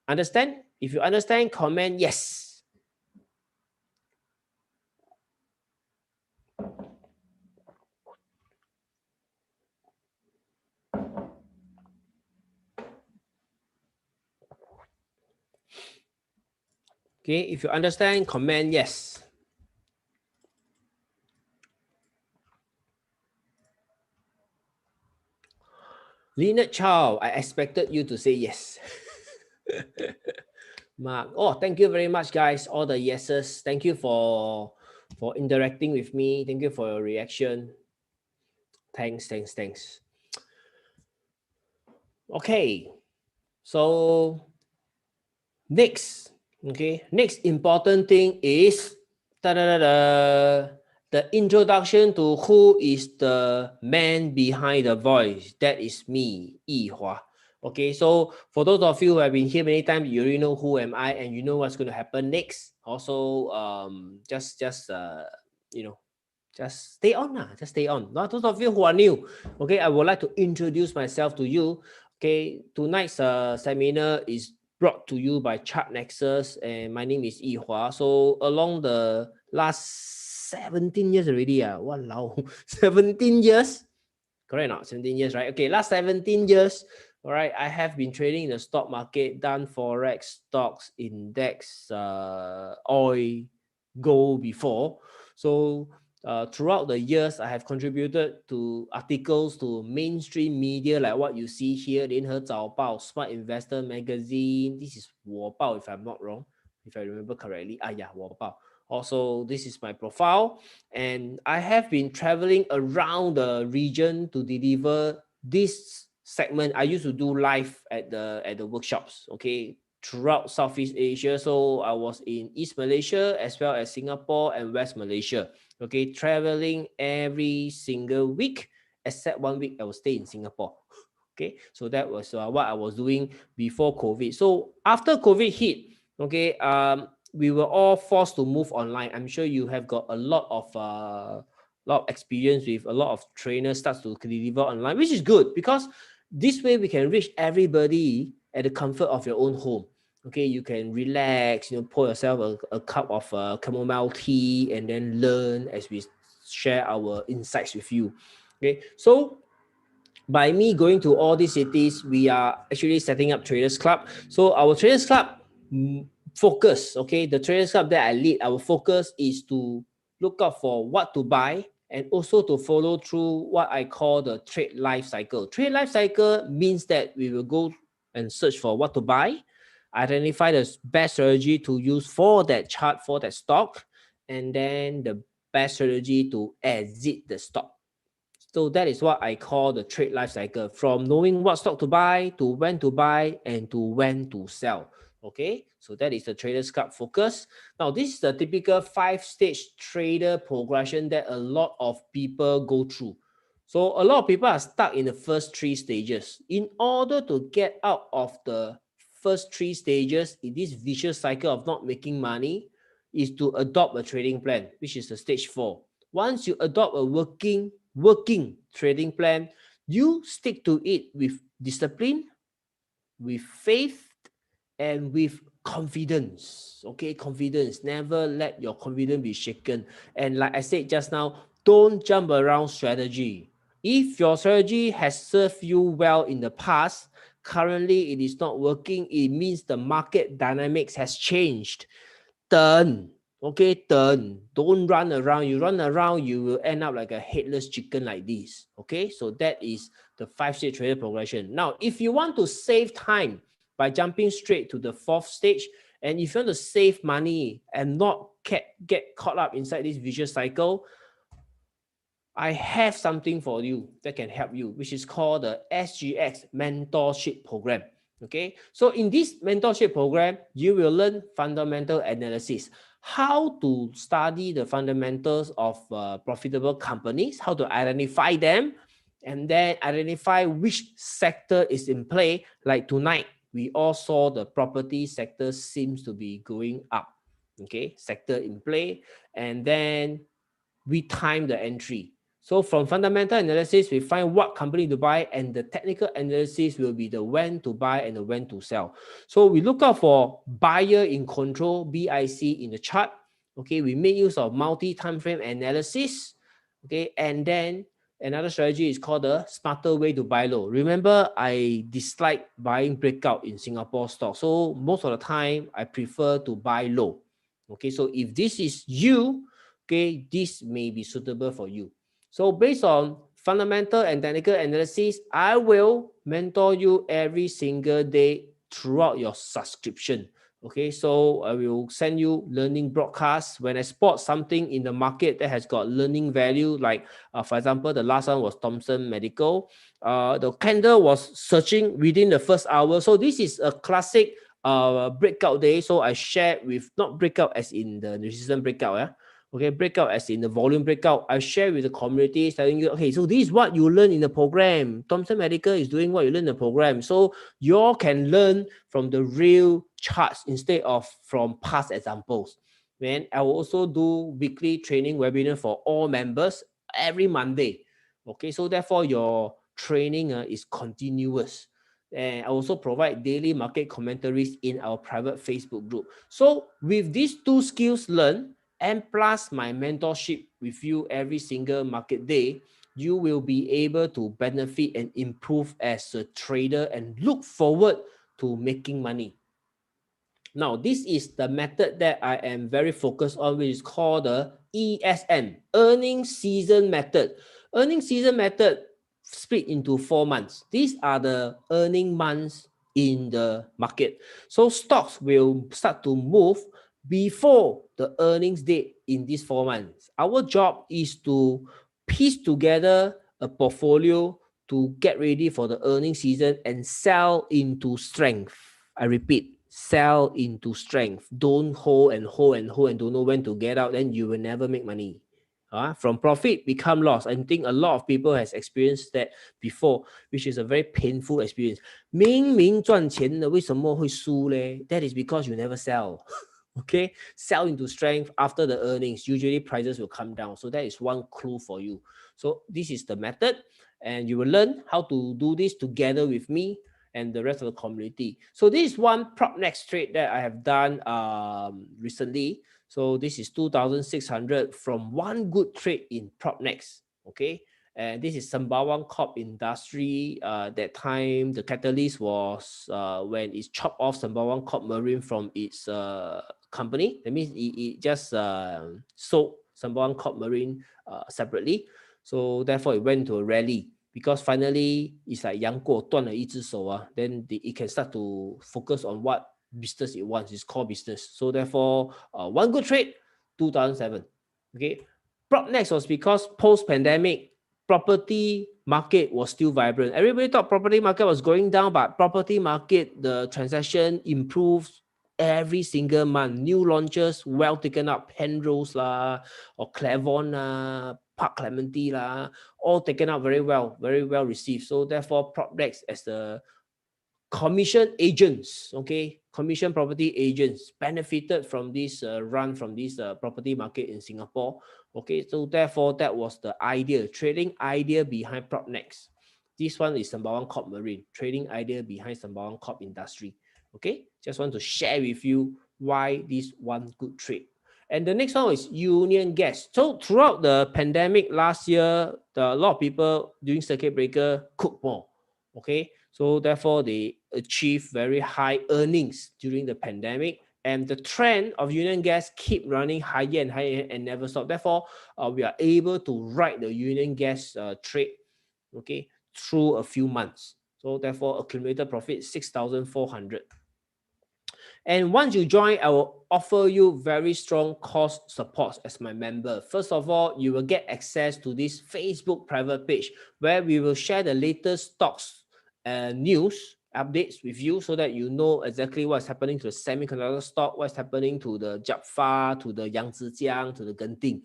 Understand? If you understand, comment yes. Okay, if you understand, comment yes. Leonard Chow, I expected you to say yes. Mark, oh, thank you very much, guys. All the yeses. Thank you for interacting with me. Thank you for your reaction. Thanks. Okay, so next, okay, next important thing is the introduction to who is the man behind the voice. That is me, Yihua. Okay, so for those of you who have been here many times, you already know who am I and you know what's going to happen next. Also, just you know, just stay on lah. Just stay on. Now, those of you who are new, okay, I would like to introduce myself to you. Okay, tonight's seminar is brought to you by Chart Nexus, and my name is Yihua. So along the last 17 years already, wow, 17 years, correct or not? 17 years, right? Okay, last 17 years, all right, I have been trading in the stock market, done forex, stocks, index, oil, gold before. So throughout the years, I have contributed to articles to mainstream media like what you see here, 联合早报, Smart Investor Magazine. This is 我报 if I'm not wrong, if I remember correctly. Yeah, 我报. Also, this is my profile, and I have been traveling around the region to deliver this segment. I used to do live at the workshops, okay, throughout Southeast Asia. So I was in East Malaysia as well as Singapore and West Malaysia. Okay, traveling every single week, except 1 week I will stay in Singapore. Okay, so that was what I was doing before COVID. So after COVID hit, okay, we were all forced to move online. I'm sure you have got a lot of experience with a lot of trainers starts to deliver online, which is good because this way we can reach everybody at the comfort of your own home. Okay, you can relax, pour yourself a cup of chamomile tea and then learn as we share our insights with you. Okay, so by me going to all these cities, we are actually setting up Traders Club. So our Traders Club focus, okay, the Traders Club that I lead, our focus is to look out for what to buy and also to follow through what I call the trade life cycle. Trade life cycle means that we will go and search for what to buy, identify the best strategy to use for that chart, for that stock, and then the best strategy to exit the stock. So that is what I call the trade life cycle, from knowing what stock to buy to when to buy and to when to sell. Okay, so that is the Traders Club focus. Now, this is the typical 5-stage trader progression that a lot of people go through. So a lot of people are stuck in the first 3 stages. In order to get out of the first 3 stages in this vicious cycle of not making money, is to adopt a trading plan, which is the stage 4. Once you adopt a working trading plan, you stick to it with discipline, with faith, and with confidence. Okay, confidence. Never let your confidence be shaken. And like I said just now, don't jump around strategy. If your strategy has served you well in the past, currently it is not working, it means the market dynamics has changed. Turn. Okay, turn. Don't run around. You run around, you will end up like a headless chicken like this. Okay, so that is the 5-stage trader progression. Now, if you want to save time by jumping straight to the 4th stage, and if you want to save money and not get caught up inside this vicious cycle, I have something for you that can help you, which is called the SGX Mentorship Program. Okay, so in this mentorship program, you will learn fundamental analysis, how to study the fundamentals of profitable companies, how to identify them, and then identify which sector is in play. Like tonight, we all saw the property sector seems to be going up. Okay, sector in play, and then we time the entry. So from fundamental analysis, we find what company to buy, and the technical analysis will be the when to buy and the when to sell. So we look out for buyer in control, BIC in the chart. Okay, we make use of multi-time frame analysis. Okay, and then Another strategy is called the smarter way to buy low. Remember, I dislike buying breakout in Singapore stock. So most of the time, I prefer to buy low. Okay, so if this is you, okay, this may be suitable for you. So based on fundamental and technical analysis, I will mentor you every single day throughout your subscription. Okay, so I will send you learning broadcasts when I spot something in the market that has got learning value. Like, for example, the last one was Thomson Medical. The candle was searching within the first hour. So this is a classic breakout day. So I share with, not breakout as in the resistance breakout, yeah. Okay, breakout as in the volume breakout. I share with the community, telling you, okay, so this is what you learn in the program. Thomson Medical is doing what you learn in the program. So you all can learn from the real charts instead of from past examples. Then I will also do weekly training webinar for all members every Monday. Okay, so therefore your training is continuous. And I also provide daily market commentaries in our private Facebook group. So with these two skills learned, and plus my mentorship with you every single market day, you will be able to benefit and improve as a trader and look forward to making money. Now, this is the method that I am very focused on, which is called the ESM, Earning Season Method. Earning Season Method split into 4 months. These are the earning months in the market. So stocks will start to move before the earnings date in these 4 months. Our job is to piece together a portfolio to get ready for the earning season and sell into strength. I repeat, sell into strength. Don't hold and hold and hold and don't know when to get out, then you will never make money. From profit become loss. I think a lot of people has experienced that before, which is a very painful experience. 明明赚钱的为什么会输嘞? That is because you never sell. Okay, sell into strength after the earnings. Usually prices will come down. So that is one clue for you. So this is the method, and you will learn how to do this together with me and the rest of the community. So this is one prop next trade that I have done recently. So this is 2,600 from one good trade in prop next. Okay, and this is Sembawang Corp Industry. That time the catalyst was when it chopped off Sembawang Corp Marine from its company. That means it just sold Sembawang Corp Marine separately. So therefore it went to a rally. Because finally, it's like 杨过断了一只手 then it can start to focus on what business it wants, its core business. So therefore, one good trade, 2007. Okay. Prop next was because post-pandemic, property market was still vibrant. Everybody thought property market was going down, but property market, the transaction improves every single month. New launches, well taken up, Penrose lah, or Clavon lah, Park Clementi lah, all taken up very well received. So therefore, PropDex as the commission agents, okay, commission property agents benefited from this run from this property market in Singapore. Okay, so therefore that was the idea, trading idea behind PropNext. This one is Sembawang Corp Marine, trading idea behind Sembawang Corp Industry. Okay, just want to share with you why this one good trade. And the next one is Union Gas. So throughout the pandemic last year, a lot of people doing circuit breaker cook more. Okay, so therefore they achieve very high earnings during the pandemic. And the trend of Union Gas keep running higher and higher and never stop. Therefore, we are able to ride the Union Gas trade, okay, through a few months. So therefore, accumulated profit 6,400. And once you join, I will offer you very strong cost support as my member. First of all, you will get access to this Facebook private page where we will share the latest stocks news updates with you so that you know exactly what's happening to the semiconductor stock, what's happening to the Japfa, to the Yangzijiang, to the Genting.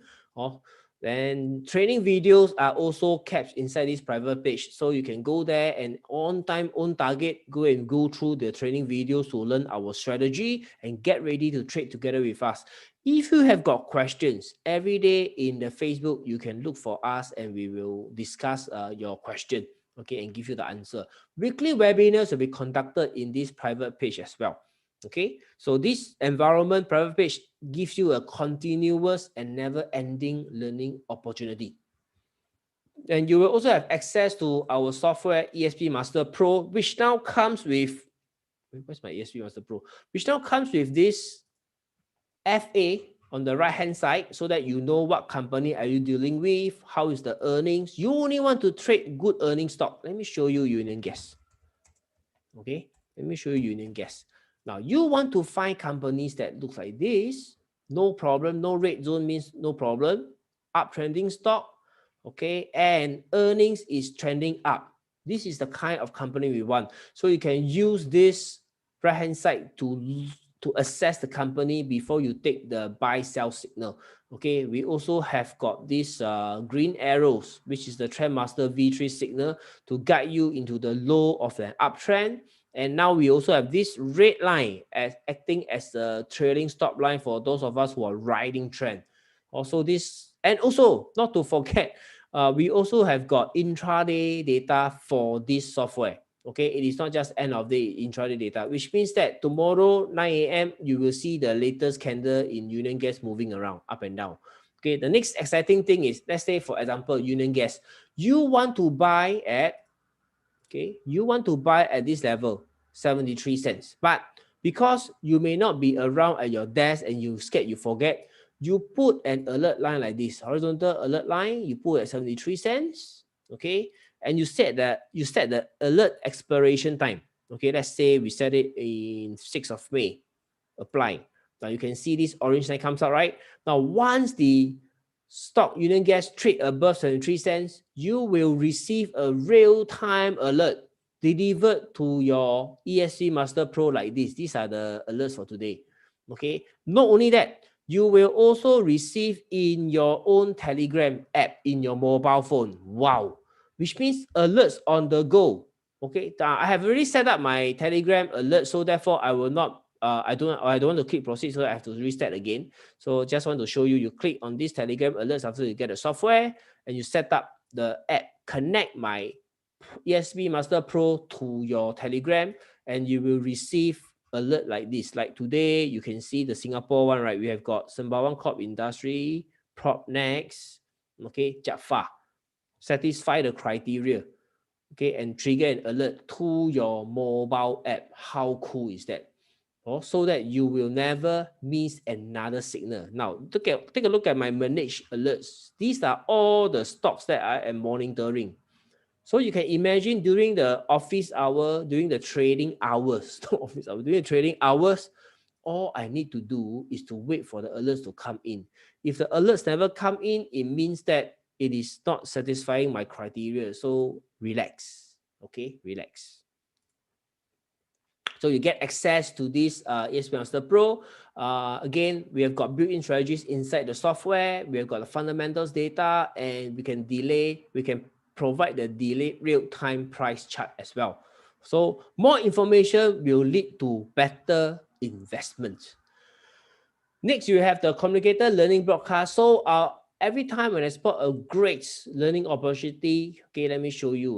Then training videos are also kept inside this private page. So you can go there and on time, on target, go and go through the training videos to learn our strategy and get ready to trade together with us. If you have got questions, every day in the Facebook, you can look for us and we will discuss your question, okay, and give you the answer. Weekly webinars will be conducted in this private page as well. Okay, so this environment private page gives you a continuous and never-ending learning opportunity. And you will also have access to our software ESP Master Pro, which now comes with, where's my ESP Master Pro? Which now comes with this FA on the right hand side, so that you know what company are you dealing with, how is the earnings. You only want to trade good earning stock. Let me show you Union Gas. Okay, let me show you Union Gas. Now you want to find companies that look like this, no problem. No red zone means no problem. Uptrending stock, okay, and earnings is trending up. This is the kind of company we want. So you can use this right hand side to assess the company before you take the buy sell signal. Okay, we also have got this green arrows, which is the Trendmaster V3 signal to guide you into the low of an uptrend. And now we also have this red line as acting as a trailing stop line for those of us who are riding trend. Also this, and also not to forget, we also have got intraday data for this software. Okay, it is not just end of day intraday data, which means that tomorrow 9 a.m. you will see the latest candle in Union Gas moving around up and down. Okay, the next exciting thing is, let's say for example Union Gas, you want to buy at, okay, you want to buy at this level 73 cents, but because you may not be around at your desk and you scared you forget, you put an alert line like this, horizontal alert line, you put at 73 cents, okay, and you set the alert expiration time. Okay, let's say we set it in 6th of May. Apply. Now you can see this orange line comes out, right? Now once the stock Union Gas trade above 73 cents, you will receive a real-time alert delivered to your ESP Master Pro like this. These are the alerts for today. Okay. Not only that, you will also receive in your own Telegram app in your mobile phone. Wow. Which means alerts on the go. Okay. I have already set up my Telegram alert, so therefore I will not I don't want to click proceed, so I have to restart again. So just want to show you, you click on this Telegram alerts after you get the software, and you set up the app, connect my ESP Master Pro to your Telegram, and you will receive alert like this. Like today, you can see the Singapore one, right? We have got Sembawang Corp Industry, Propnex, okay, Jaffa, satisfy the criteria. Okay, and trigger an alert to your mobile app. How cool is that? So that you will never miss another signal. Now, take a look at my managed alerts. These are all the stocks that I am monitoring. So you can imagine during the office hour, during the trading hours, during the trading hours, all I need to do is to wait for the alerts to come in. If the alerts never come in, it means that it is not satisfying my criteria. So relax, okay, relax. So you get access to this ESP Master Pro. Again, we have got built-in strategies inside the software. We have got the fundamentals data, and we can provide the delayed real-time price chart as well. So more information will lead to better investment. Next, you have the communicator learning broadcast. So every time when I spot a great learning opportunity, okay, let me show you.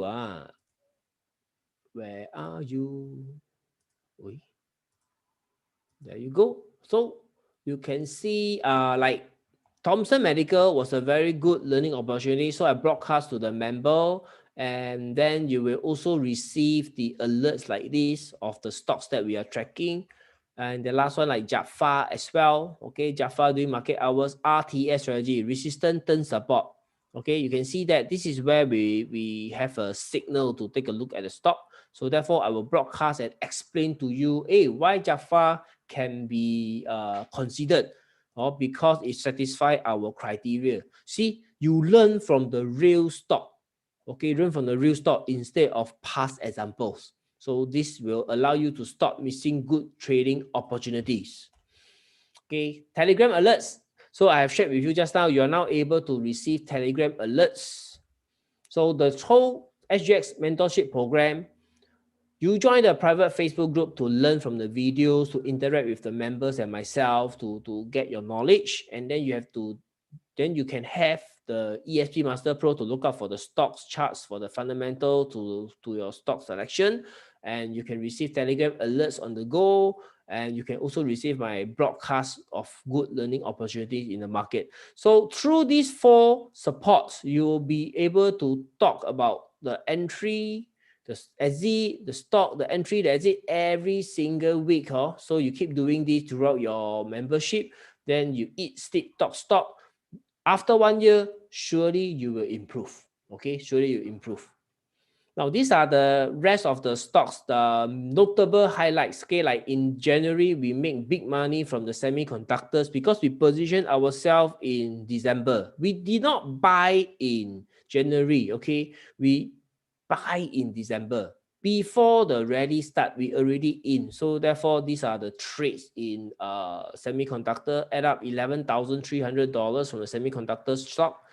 Where are you? There you go. So you can see like Thomson Medical was a very good learning opportunity. So I broadcast to the member, and then you will also receive the alerts like this of the stocks that we are tracking. And the last one, like Jaffa as well. Okay, Jaffa doing market hours, RTS strategy, resistance turn support. Okay, you can see that this is where we have a signal to take a look at the stock. So therefore, I will broadcast and explain to you, hey, why Jaffa can be considered, or because it satisfies our criteria. See, you learn from the real stock. Okay, learn from the real stock instead of past examples. So this will allow you to stop missing good trading opportunities. Okay, Telegram alerts. So I have shared with you just now, you are now able to receive Telegram alerts. So the whole SGX mentorship program, you join the private Facebook group to learn from the videos, to interact with the members and myself, to get your knowledge. And then you can have the ESP Master Pro to look out for the stocks charts, for the fundamental to your stock selection. And you can receive Telegram alerts on the go. and you can also receive my broadcast of good learning opportunities in the market. So through these 4 supports, you will be able to talk about the entry, the exit, the stock, the entry, the exit every single week. So you keep doing this throughout your membership, then you eat, sleep, talk, stop. After 1 year, surely you will improve. Okay, surely you improve. Now, these are the rest of the stocks, the notable highlights. Okay, like in January, we make big money from the semiconductors because we positioned ourselves in December. We did not buy in January. Okay, we buy in December. Before the rally start, we already in. So therefore, these are the trades in semiconductor. Add up $11,300 from the semiconductor stock.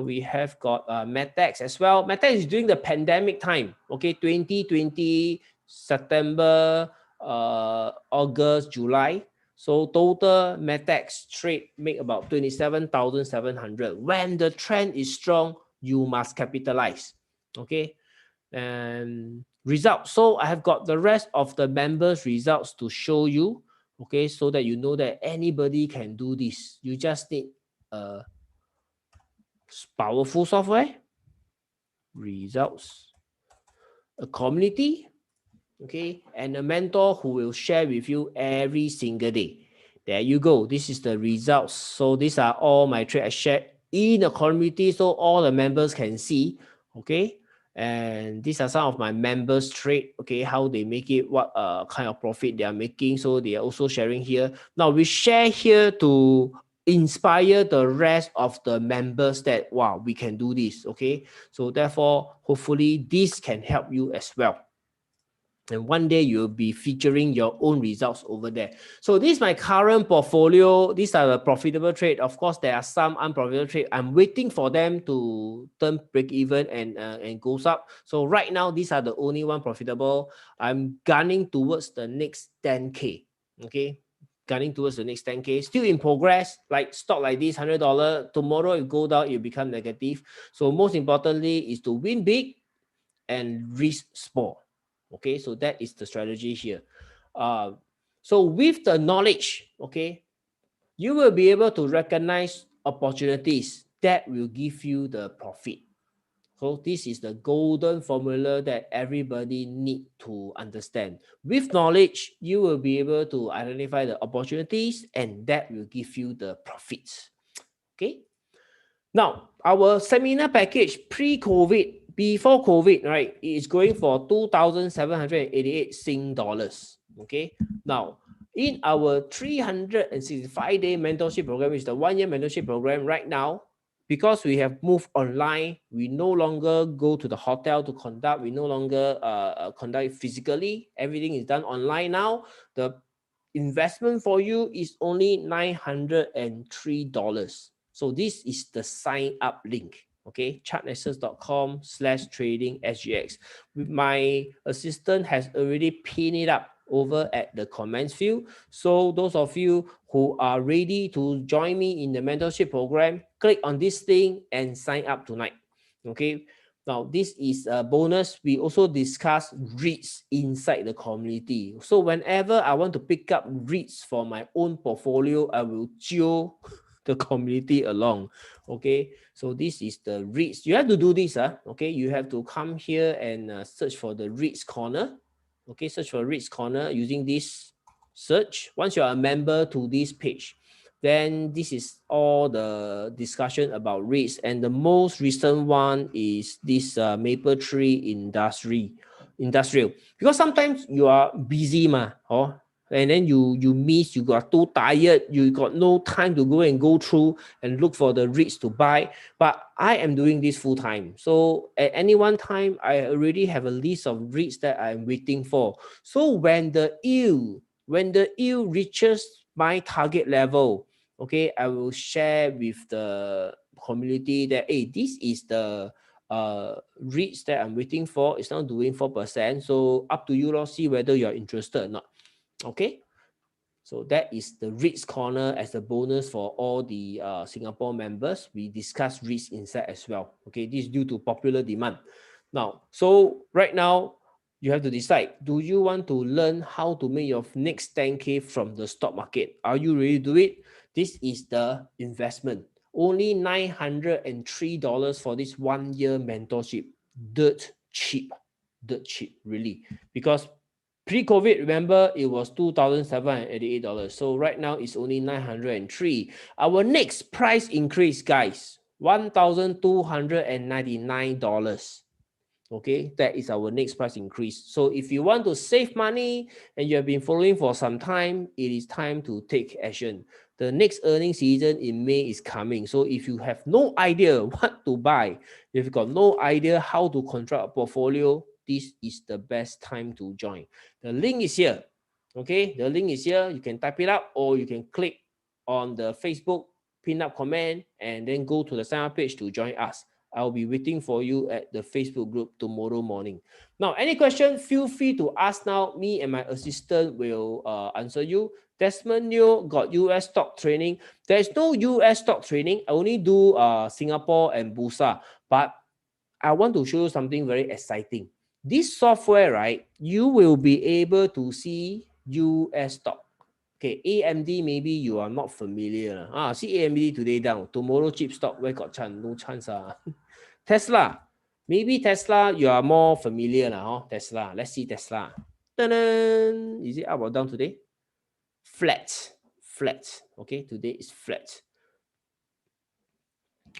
We have got Metex as well. Metex is during the pandemic time. Okay, 2020, September, August, July. So total Metex trade make about 27,700. When the trend is strong, you must capitalize. Okay, and results. So I have got the rest of the members' results to show you. Okay, so that you know that anybody can do this. You just need powerful software, results, a community, okay, and a mentor who will share with you every single day. There you go. This is the results. So these are all my trades I shared in the community, so all the members can see. Okay, and these are some of my members trade. Okay, how they make it, what kind of profit they are making. So they are also sharing here. Now we share here to inspire the rest of the members that wow, we can do this. Okay, so therefore hopefully this can help you as well. And one day you'll be featuring your own results over there. So this is my current portfolio. These are the profitable trade. Of course, there are some unprofitable trade. I'm waiting for them to turn break even and goes up. So right now, these are the only one profitable. I'm gunning towards the next 10K. Okay, gunning towards the next 10K. Still in progress. Like stock like this, $100. Tomorrow it go down, it become negative. So most importantly is to win big and risk small. Okay, so that is the strategy here. So with the knowledge, okay, you will be able to recognize opportunities that will give you the profit. So this is the golden formula that everybody need to understand. With knowledge, you will be able to identify the opportunities and that will give you the profits. Okay. Now, our seminar package pre-COVID, before COVID, right, it is going for 2,788 Sing dollars. Okay. Now, in our 365-day mentorship program, which is the 1-year mentorship program right now, because we have moved online, we no longer go to the hotel to conduct, we no longer conduct physically. Everything is done online now. The investment for you is only $903. So this is the sign up link. Okay, chartnexus.com/trading SGX. My assistant has already pinned it up over at the comments field. So those of you who are ready to join me in the mentorship program, click on this thing and sign up tonight. Okay. Now, this is a bonus. We also discuss REITs inside the community. So whenever I want to pick up REITs for my own portfolio, I will chill the community along. Okay, so this is the REITs. You have to do this. Okay, you have to come here and search for the REITs corner. Okay, search for REITs corner using this search. Once you are a member to this page, then this is all the discussion about REITs. And the most recent one is this Maple Tree Industrial. Because sometimes you are busy, and then you miss, you got too tired, you got no time to go through and look for the REITs to buy. But I am doing this full time. So at any one time, I already have a list of REITs that I'm waiting for. So when the yield reaches my target level, okay, I will share with the community that, hey, this is the REITs that I'm waiting for. It's not doing 4%. So up to you, see whether you're interested or not. Okay. So that is the REITs corner as a bonus for all the Singapore members. We discuss REITs inside as well. Okay, this is due to popular demand. Now, so right now, you have to decide, do you want to learn how to make your next 10K from the stock market? Are you ready to do it? This is the investment. Only $903 for this 1 year mentorship. Dirt cheap, really. Because pre-COVID, remember, it was $2,788. So right now it's only $903. Our next price increase, guys, $1,299. Okay, that is our next price increase. So if you want to save money and you have been following for some time, it is time to take action. The next earning season in May is coming. So if you have no idea what to buy, if you've got no idea how to construct a portfolio, this is the best time to join. The link is here. Okay, the link is here. You can type it up or you can click on the Facebook pin up comment and then go to the sign up page to join us. I'll be waiting for you at the Facebook group tomorrow morning. Now, any question, feel free to ask now. Me and my assistant will answer you. Desmond Neo got US stock training. There's no US stock training. I only do Singapore and Bursa. But I want to show you something very exciting. This software, right, you will be able to see US stock. Okay, AMD, maybe you are not familiar. See AMD today down. Tomorrow chip stock, where got chance? No chance. Tesla, maybe Tesla, you are more familiar now. Tesla, let's see Tesla. Ta-da! Is it up or down today? Flat. Okay, today is flat.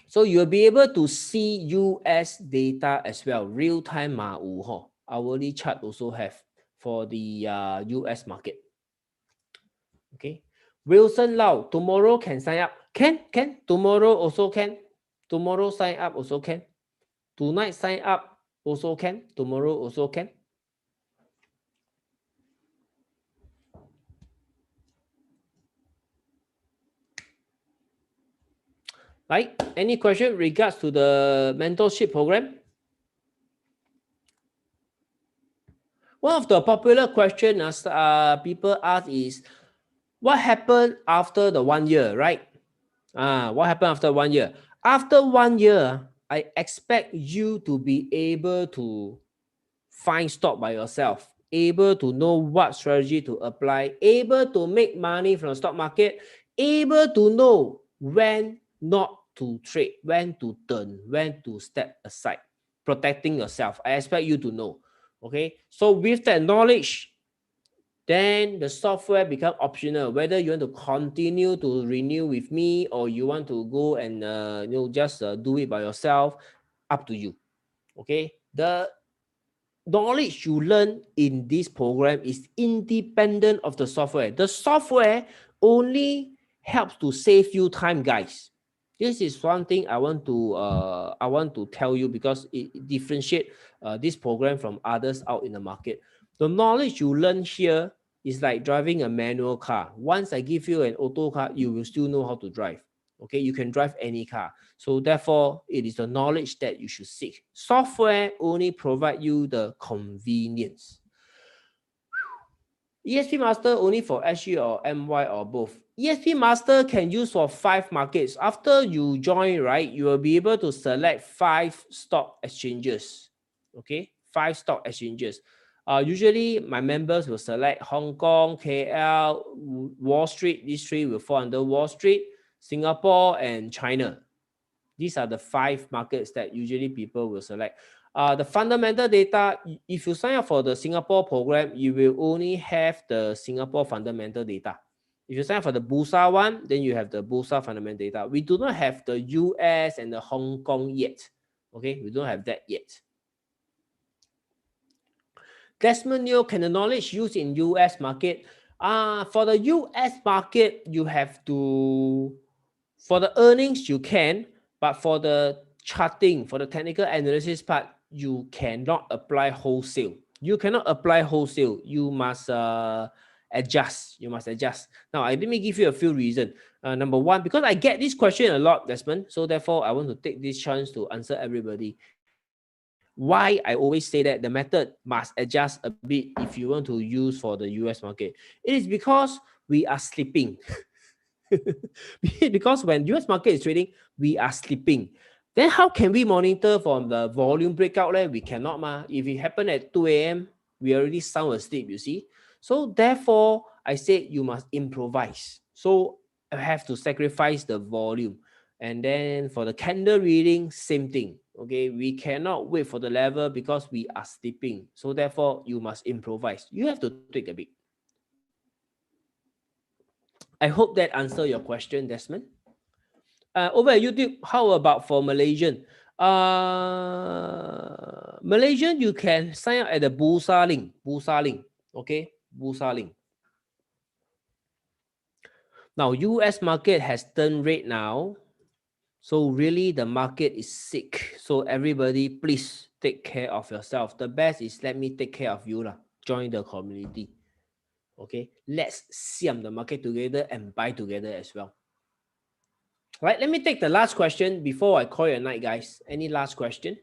So you'll be able to see US data as well, real-time hourly chart also have for the US market. Okay, Wilson Lau, tomorrow can sign up. Can, tomorrow also can. Tomorrow sign up also can. Tonight sign up also can. Tomorrow also can. Right? Any question regards to the mentorship program? One of the popular questions people ask is, what happened after the 1 year, right? What happened after 1 year? After 1 year, I expect you to be able to find stock by yourself, able to know what strategy to apply, able to make money from the stock market, able to know when not to trade, when to turn, when to step aside, protecting yourself. I expect you to know. Okay, so with that knowledge, then the software becomes optional, whether you want to continue to renew with me or you want to go and just do it by yourself, up to you. Okay, the knowledge you learn in this program is independent of the software. The software only helps to save you time, guys. This is one thing I want to tell you, because it differentiates this program from others out in the market. The knowledge you learn here is like driving a manual car. Once I give you an auto car, you will still know how to drive. Okay, you can drive any car. So therefore, it is the knowledge that you should seek. Software only provide you the convenience. ESP Master only for SG or MY or both. ESP Master can use for 5 markets. After you join, right, you will be able to select 5 stock exchanges. Okay, 5 stock exchanges. Usually, my members will select Hong Kong, KL, Wall Street. These 3 will fall under Wall Street, Singapore, and China. These are the 5 markets that usually people will select. The fundamental data, if you sign up for the Singapore program, you will only have the Singapore fundamental data. If you sign up for the Bursa one, then you have the Bursa fundamental data. We do not have the US and the Hong Kong yet. Okay, we don't have that yet. Desmond Neo, can the knowledge used in US market? For the US market, you have to, for the earnings, you can, but for the charting, for the technical analysis part, you cannot apply wholesale. You cannot apply wholesale. You must adjust. You must adjust. Now, let me give you a few reasons. Number one, because I get this question a lot, Desmond. So therefore, I want to take this chance to answer everybody. Why I always say that the method must adjust a bit if you want to use for the US market. It is because we are sleeping. Because when US market is trading, we are sleeping. Then how can we monitor from the volume breakout? We cannot. If it happen at 2 a.m., We already sound asleep, you see. So therefore, I said you must improvise. So I have to sacrifice the volume. And then for the candle reading, same thing. Okay, we cannot wait for the level because we are sleeping. So therefore, you must improvise. You have to take a bit. I hope that answer your question, Desmond. Over at YouTube, how about for Malaysian? Malaysian, you can sign up at the Bursa link. Bursa link. Okay, Bursa link. Now, US market has turned red now. So really the market is sick. So everybody, please take care of yourself. The best is let me take care of you lah. Join the community. Okay, let's siam the market together and buy together as well. Right, let me take the last question before I call it a night, guys. Any last question?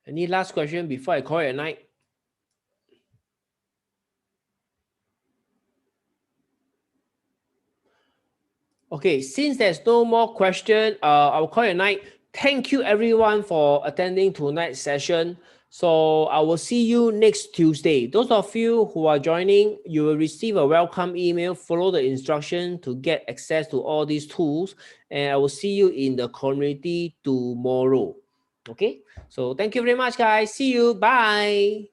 Any last question before I call it a night? Okay, since there's no more question, I'll call it a night. Thank you everyone for attending tonight's session. So I will see you next Tuesday. Those of you who are joining, you will receive a welcome email. Follow the instruction to get access to all these tools. And I will see you in the community tomorrow. Okay, so thank you very much, guys. See you. Bye.